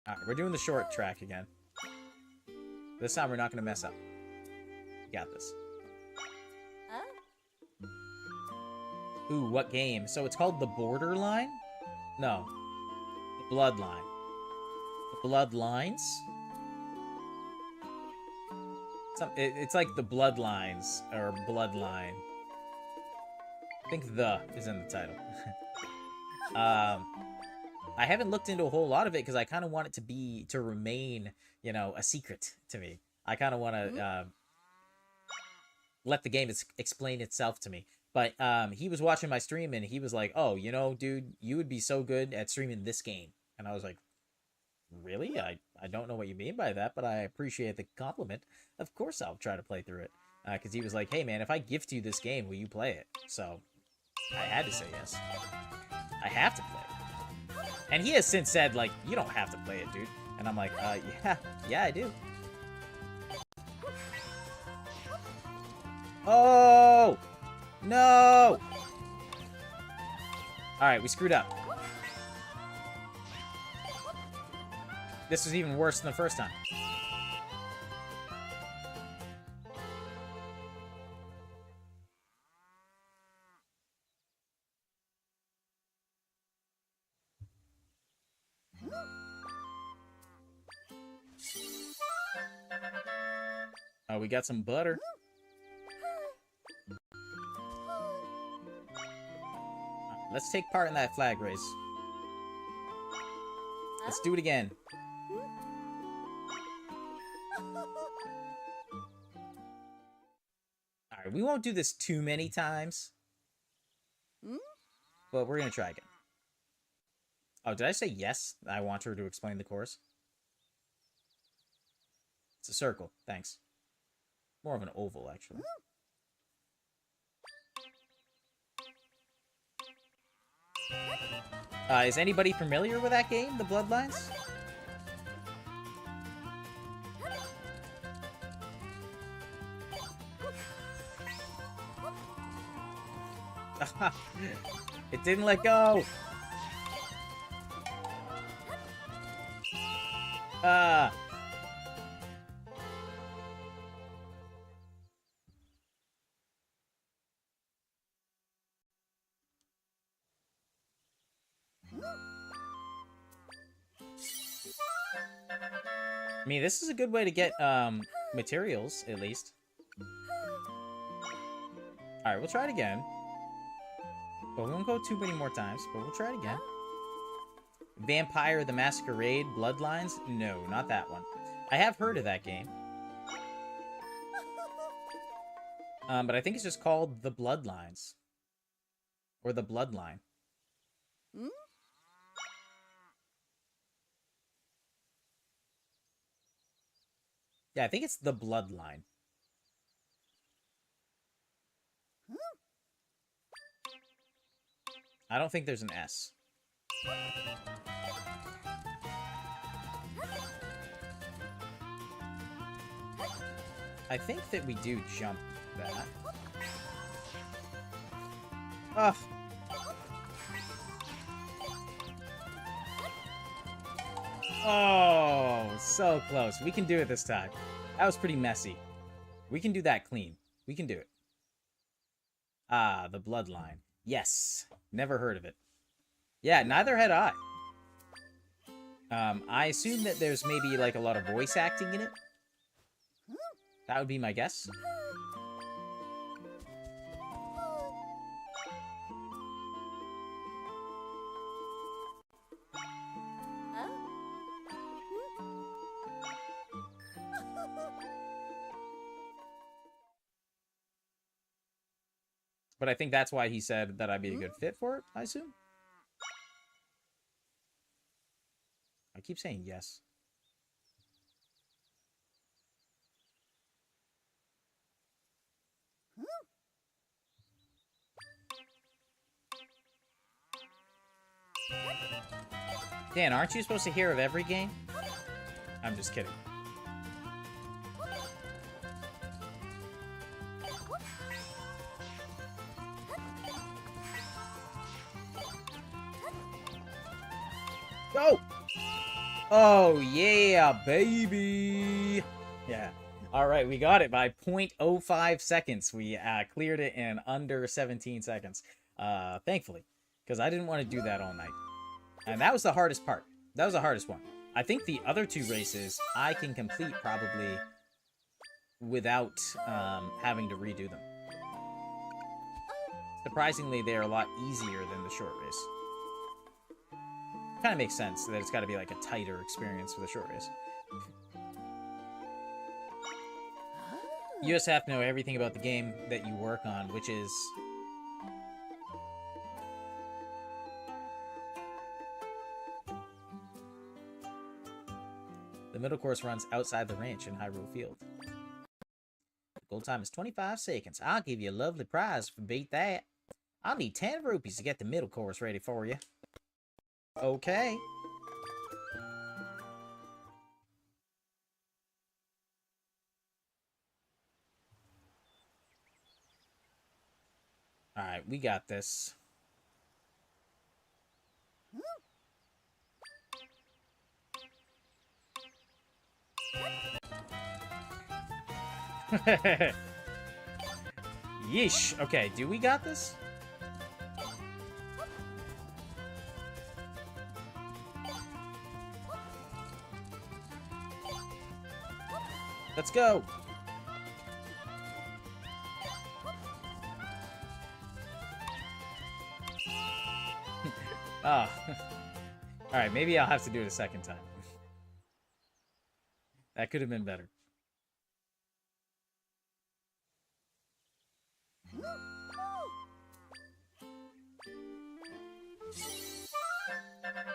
Alright, we're doing the short track again. This time we're not gonna mess up. You got this. Ooh, what game? So it's called The Borderline? No. The Bloodline. The Bloodlines? It's like The Bloodlines, or Bloodline. I think "the" is in the title. I haven't looked into a whole lot of it because I kind of want it to remain, you know, a secret to me. I kind of want to let the game explain itself to me. But he was watching my stream and he was like, "Oh, you know, dude, you would be so good at streaming this game." And I was like, "Really? I don't know what you mean by that, but I appreciate the compliment. Of course I'll try to play through it." Because he was like, "Hey, man, if I gift you this game, will you play it?" So I had to say yes. I have to play it. And he has since said, like, "You don't have to play it, dude." And I'm like, yeah, I do. Oh! No! Alright, we screwed up. This was even worse than the first time. Oh, we got some butter. Let's take part in that flag race. Let's do it again. Alright, we won't do this too many times. But we're gonna try again. Oh, did I say yes? I want her to explain the course. It's a circle. Thanks. More of an oval, actually. Is anybody familiar with that game, The Bloodlines? It didn't let go! I mean, this is a good way to get, materials, at least. Alright, we'll try it again. But we won't go too many more times, but we'll try it again. Vampire the Masquerade Bloodlines? No, not that one. I have heard of that game. But I think it's just called The Bloodlines. Or The Bloodline. Yeah, I think it's The Bloodline. I don't think there's an S. I think that we do jump that. Ugh. Oh, so close. We can do it this time. That was pretty messy. We can do that clean. We can do it. Ah, The Bloodline. Yes. Never heard of it. Yeah, neither had I. I assume that there's maybe, like, a lot of voice acting in it. That would be my guess. But I think that's why he said that I'd be a good fit for it, I assume. I keep saying yes. Dan, aren't you supposed to hear of every game? I'm just kidding. Go! Oh, yeah, baby! Yeah. All right, we got it by 0.05 seconds. We cleared it in under 17 seconds. Thankfully, because I didn't want to do that all night. And that was the hardest part. That was the hardest one. I think the other two races I can complete probably without having to redo them. Surprisingly, they're a lot easier than the short race. Kind of makes sense that it's got to be like a tighter experience for the short race. You just have to know everything about the game that you work on, which is... The middle course runs outside the ranch in Hyrule Field. The goal time is 25 seconds. I'll give you a lovely prize if you beat that. I'll need 10 rupees to get the middle course ready for you. Okay. Alright, we got this. Yeesh. Okay, do we got this? Let's go. Ah. Alright, maybe I'll have to do it a second time. That could have been better.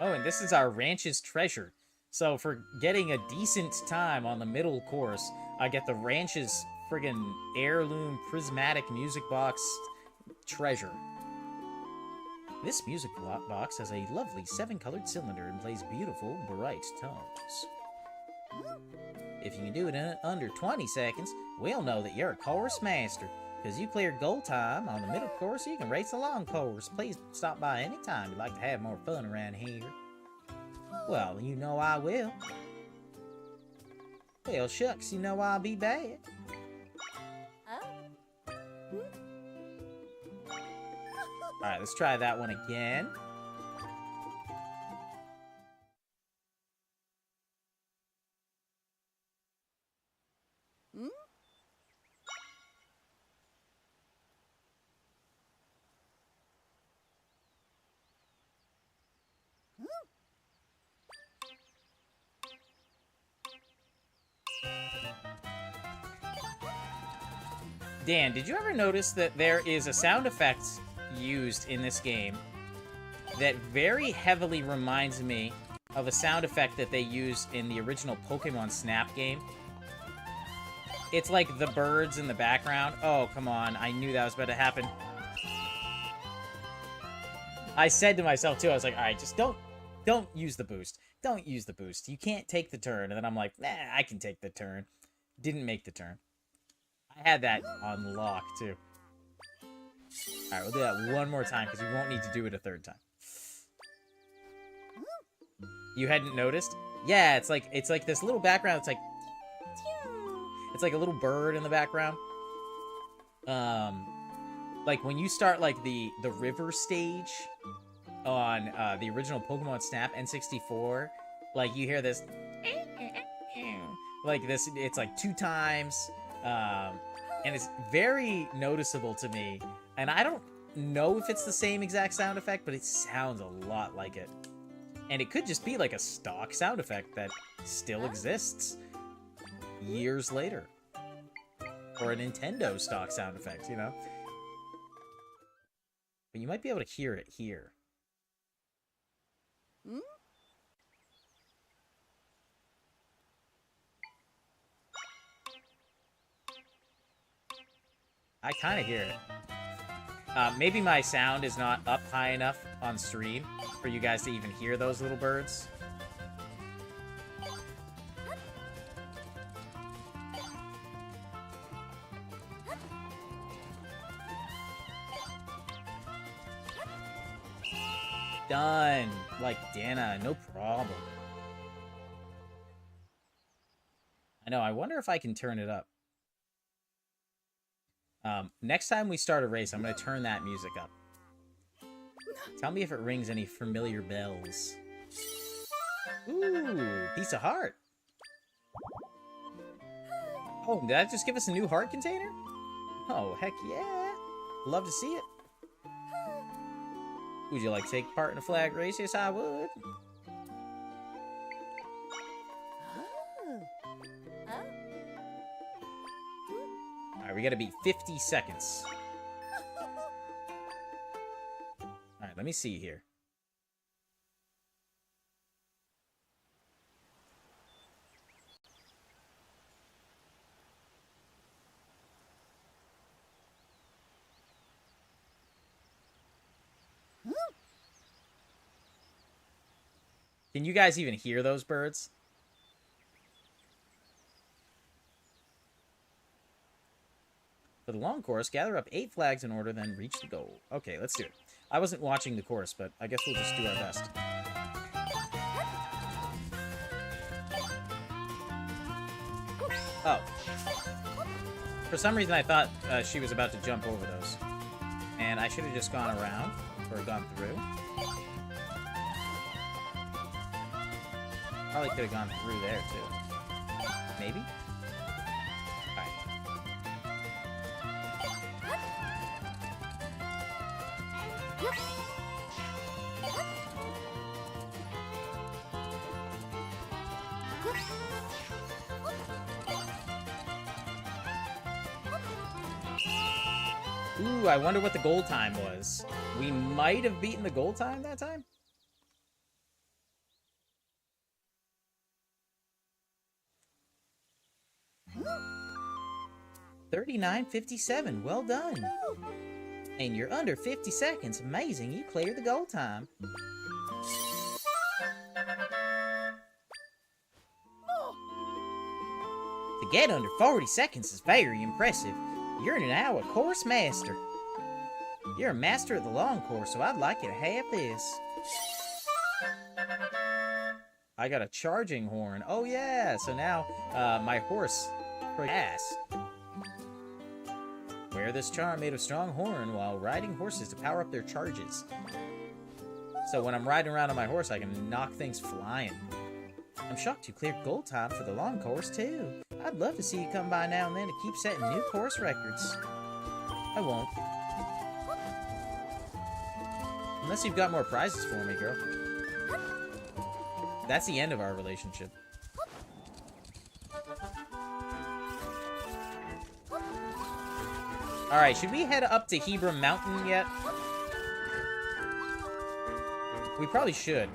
Oh, and this is our ranch's treasure. So for getting a decent time on the middle course, I get the ranch's friggin' heirloom prismatic music box treasure. This music box has a lovely 7-colored cylinder and plays beautiful, bright tones. If you can do it in under 20 seconds, we'll know that you're a course master. Because you cleared goal time on the middle course, you can race the long course. Please stop by anytime you'd like to have more fun around here. Well, you know I will. Well, shucks, you know I'll be back. Alright, let's try that one again. Dan, did you ever notice that there is a sound effect used in this game that very heavily reminds me of a sound effect that they used in the original Pokemon Snap game? It's like the birds in the background. Oh, come on. I knew that was about to happen. I said to myself, too, I was like, all right, just don't use the boost. Don't use the boost. You can't take the turn. And then I'm like, nah, I can take the turn. Didn't make the turn. I had that on lock, too. Alright, we'll do that one more time, because we won't need to do it a third time. You hadn't noticed? Yeah, it's like this little background, it's like... It's like a little bird in the background. Like, when you start, like, the river stage on the original Pokemon Snap N64, like, you hear this... Like, this, it's like 2 times... and it's very noticeable to me. And I don't know if it's the same exact sound effect, but it sounds a lot like it. And it could just be like a stock sound effect that still exists years later. Or a Nintendo stock sound effect, you know? But you might be able to hear it here. I kind of hear it. Maybe my sound is not up high enough on stream for you guys to even hear those little birds. Done. Like Dana, no problem. I know, I wonder if I can turn it up. Next time we start a race, I'm gonna turn that music up. Tell me if it rings any familiar bells. Ooh, piece of heart. Oh, did that just give us a new heart container? Oh, heck yeah. Love to see it. Would you like to take part in a flag race? Yes, I would. Alright, we gotta beat 50 seconds. Alright, let me see here. Can you guys even hear those birds? For the long course, gather up 8 flags in order, then reach the goal. Okay, let's do it. I wasn't watching the course, but I guess we'll just do our best. Oh. For some reason, I thought she was about to jump over those. And I should have just gone around, or gone through. Probably could have gone through there, too. Maybe? Alright. Ooh, I wonder what the goal time was. We might have beaten the goal time that time? $39.57. Well done. And you're under 50 seconds. Amazing. You cleared the goal time. To get under 40 seconds is very impressive. You're now a course master. You're a master of the long course, so I'd like you to have this. I got a charging horn. Oh yeah, so now my horse ass. Wear this charm made of strong horn while riding horses to power up their charges. So when I'm riding around on my horse, I can knock things flying. I'm shocked you cleared gold time for the long course too. I'd love to see you come by now and then to keep setting new course records. I won't. Unless you've got more prizes for me, girl. That's the end of our relationship. Alright, should we head up to Hebron Mountain yet? We probably should.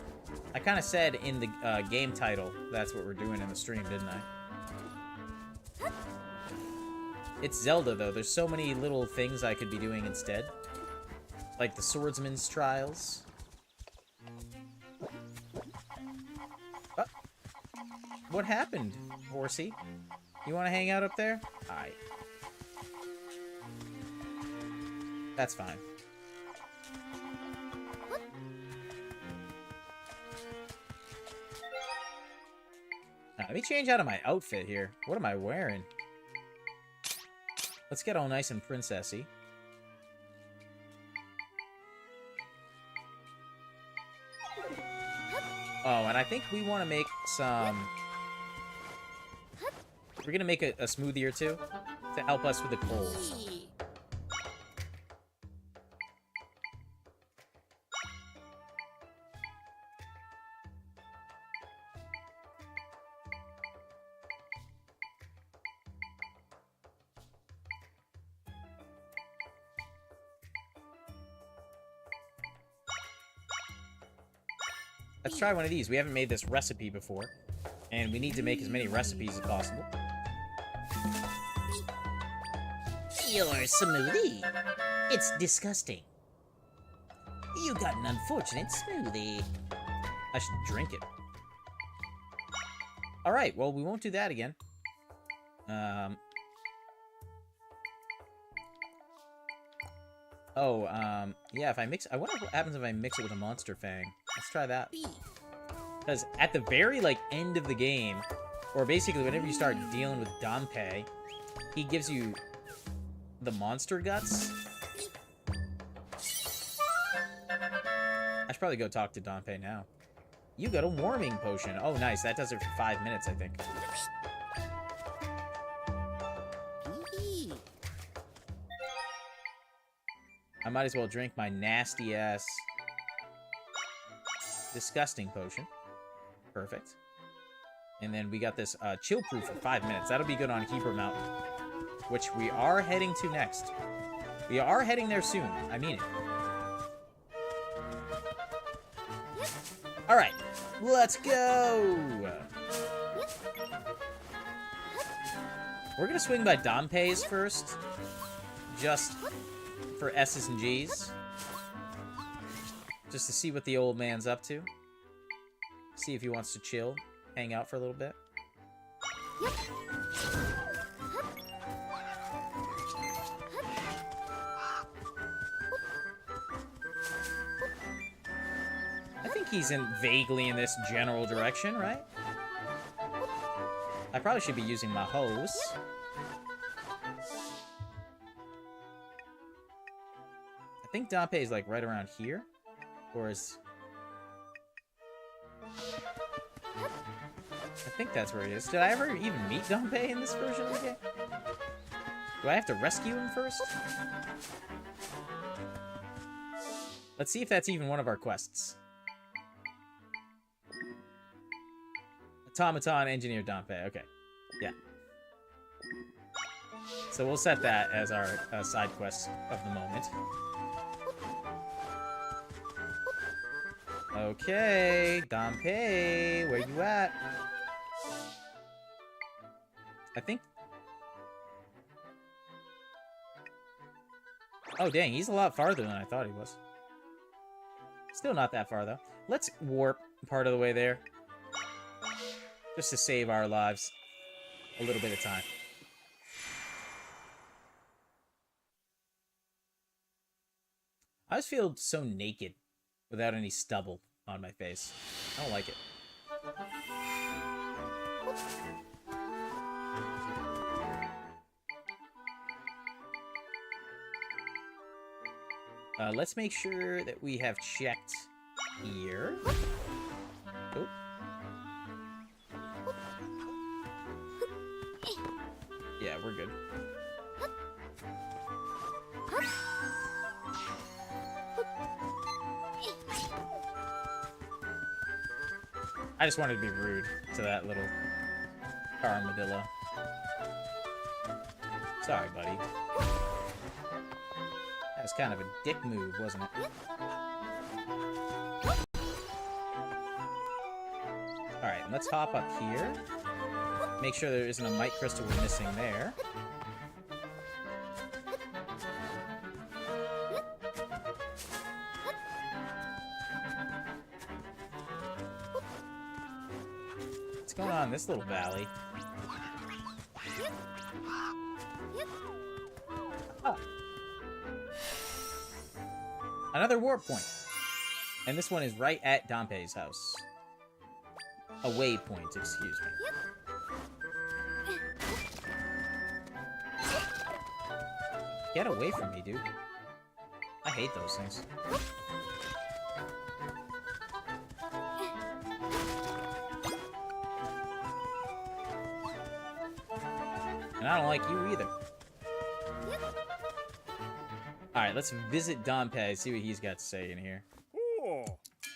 I kind of said in the game title that's what we're doing in the stream, didn't I? It's Zelda, though. There's so many little things I could be doing instead. Like the Swordsman's Trials. Oh. What happened, horsey? You want to hang out up there? Alright. That's fine. Now, let me change out of my outfit here. What am I wearing? Let's get all nice and princessy. Oh, and I think we want to make some... We're going to make a smoothie or two to help us with the cold. Let's try one of these. We haven't made this recipe before, and we need to make as many recipes as possible. Your smoothie. It's disgusting. You got an unfortunate smoothie. I should drink it. Alright, well, we won't do that again. Yeah, if I mix... I wonder what happens if I mix it with a Monster Fang. Let's try that. Because at the very, end of the game, or basically whenever you start dealing with Danpei, he gives you the monster guts. I should probably go talk to Danpei now. You got a warming potion. Oh, nice. That does it for 5 minutes, I think. I might as well drink my nasty-ass disgusting potion. Perfect. And then we got this chill proof for 5 minutes. That'll be good on Keeper Mountain, which we are heading to next. We are heading there soon. I mean it. All right, let's go. We're gonna swing by Danpei's first, just for S's and G's, just to see what the old man's up to. See if he wants to chill, hang out for a little bit. I think he's vaguely in this general direction, right? I probably should be using my hose. I think Danpei is like right around here, or is... I think that's where he is. Did I ever even meet Danpei in this version of the game? Do I have to rescue him first? Let's see if that's even one of our quests. Automaton Engineer Danpei. Okay. Yeah. So we'll set that as our side quest of the moment. Okay, Danpei, where you at? I think... Oh, dang, he's a lot farther than I thought he was. Still not that far, though. Let's warp part of the way there. Just to save our lives a little bit of time. I just feel so naked without any stubble on my face. I don't like it. Let's make sure that we have checked here. Oh. Yeah, we're good. I just wanted to be rude to that little armadillo. Sorry, buddy. That was kind of a dick move, wasn't it? Alright, let's hop up here. Make sure there isn't a mite crystal we're missing there. What's going on in this little valley? Ah. Another warp point. And this one is right at Danpei's house. A waypoint, excuse me. Get away from me, dude. I hate those things. And I don't like you either. Alright, let's visit Danpei, see what he's got to say in here. Oh,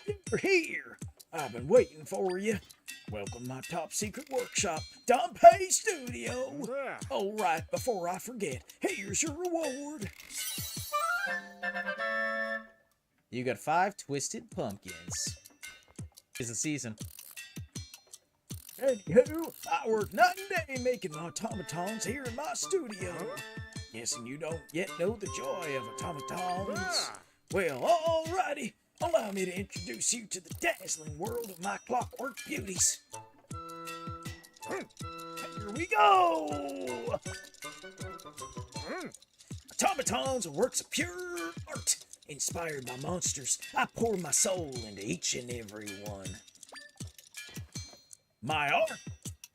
you're here. I've been waiting for you. Welcome to my top secret workshop, Danpei Studio. All right, before I forget, here's your reward. You got 5 twisted pumpkins. It's the season. Anywho, I work night and day making automatons here in my studio. Guessing you don't yet know the joy of automatons. Well, alrighty. Allow me to introduce you to the dazzling world of my clockwork beauties. Here we go! Automatons are works of pure art. Inspired by monsters, I pour my soul into each and every one. My art?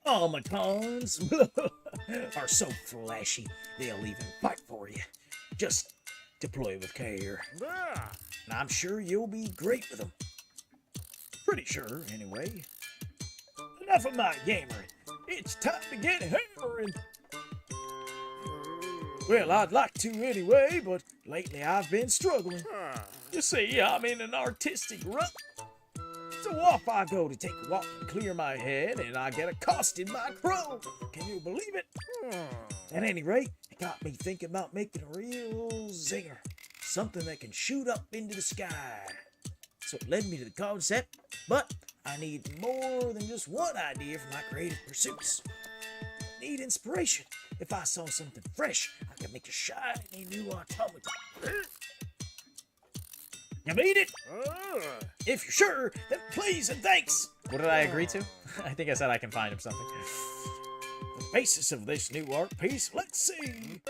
automatons are so flashy, they'll even fight for you. Just deploy with care. And I'm sure you'll be great with them. Pretty sure, anyway. Enough of my yammering. It's time to get hammering. Well, I'd like to anyway, but lately I've been struggling. You see, I'm in an artistic rut. So off I go to take a walk and clear my head, and I get accosted by a crow. Can you believe it? At any rate, it got me thinking about making a real zinger. Something that can shoot up into the sky. So it led me to the concept, but I need more than just one idea for my creative pursuits. I need inspiration. If I saw something fresh, I could make a shiny new automaton. You mean it? If you're sure, then please and thanks. What did I agree to? I think I said I can find him something. The basis of this new art piece, let's see.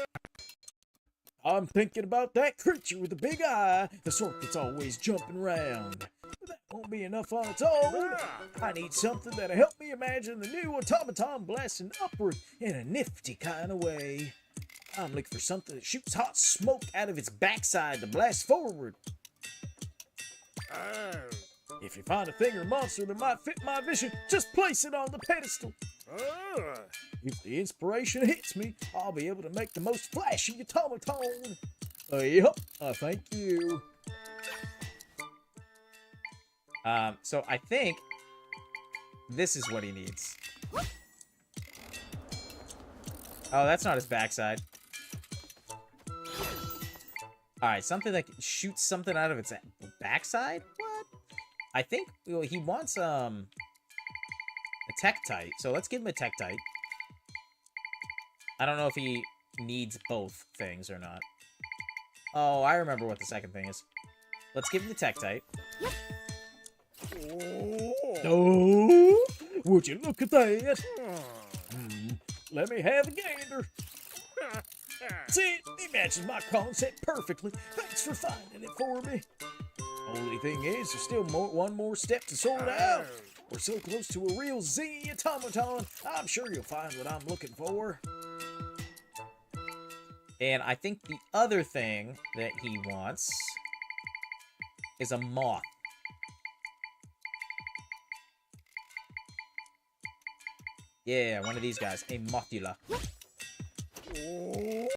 I'm thinking about that creature with the big eye, the sort that's always jumping around. But that won't be enough on its own. I need something that'll help me imagine the new automaton blasting upward in a nifty kind of way. I'm looking for something that shoots hot smoke out of its backside to blast forward. If you find a thing or monster that might fit my vision, just place it on the pedestal. If the inspiration hits me, I'll be able to make the most flashy automaton. Yep, thank you. So I think this is what he needs. Oh, that's not his backside. Alright, something that shoots something out of its backside? What? I think he wants, a Tektite. So let's give him a Tektite. I don't know if he needs both things or not. Oh, I remember what the second thing is. Let's give him the Tektite. Oh, would you look at that? Let me have a gander. See, it matches my concept perfectly. Thanks for finding it for me. Only thing is, there's still one more step to sort out. We're so close to a real zingy automaton. I'm sure you'll find what I'm looking for. And I think the other thing that he wants is a moth. Yeah, one of these guys. A mothula.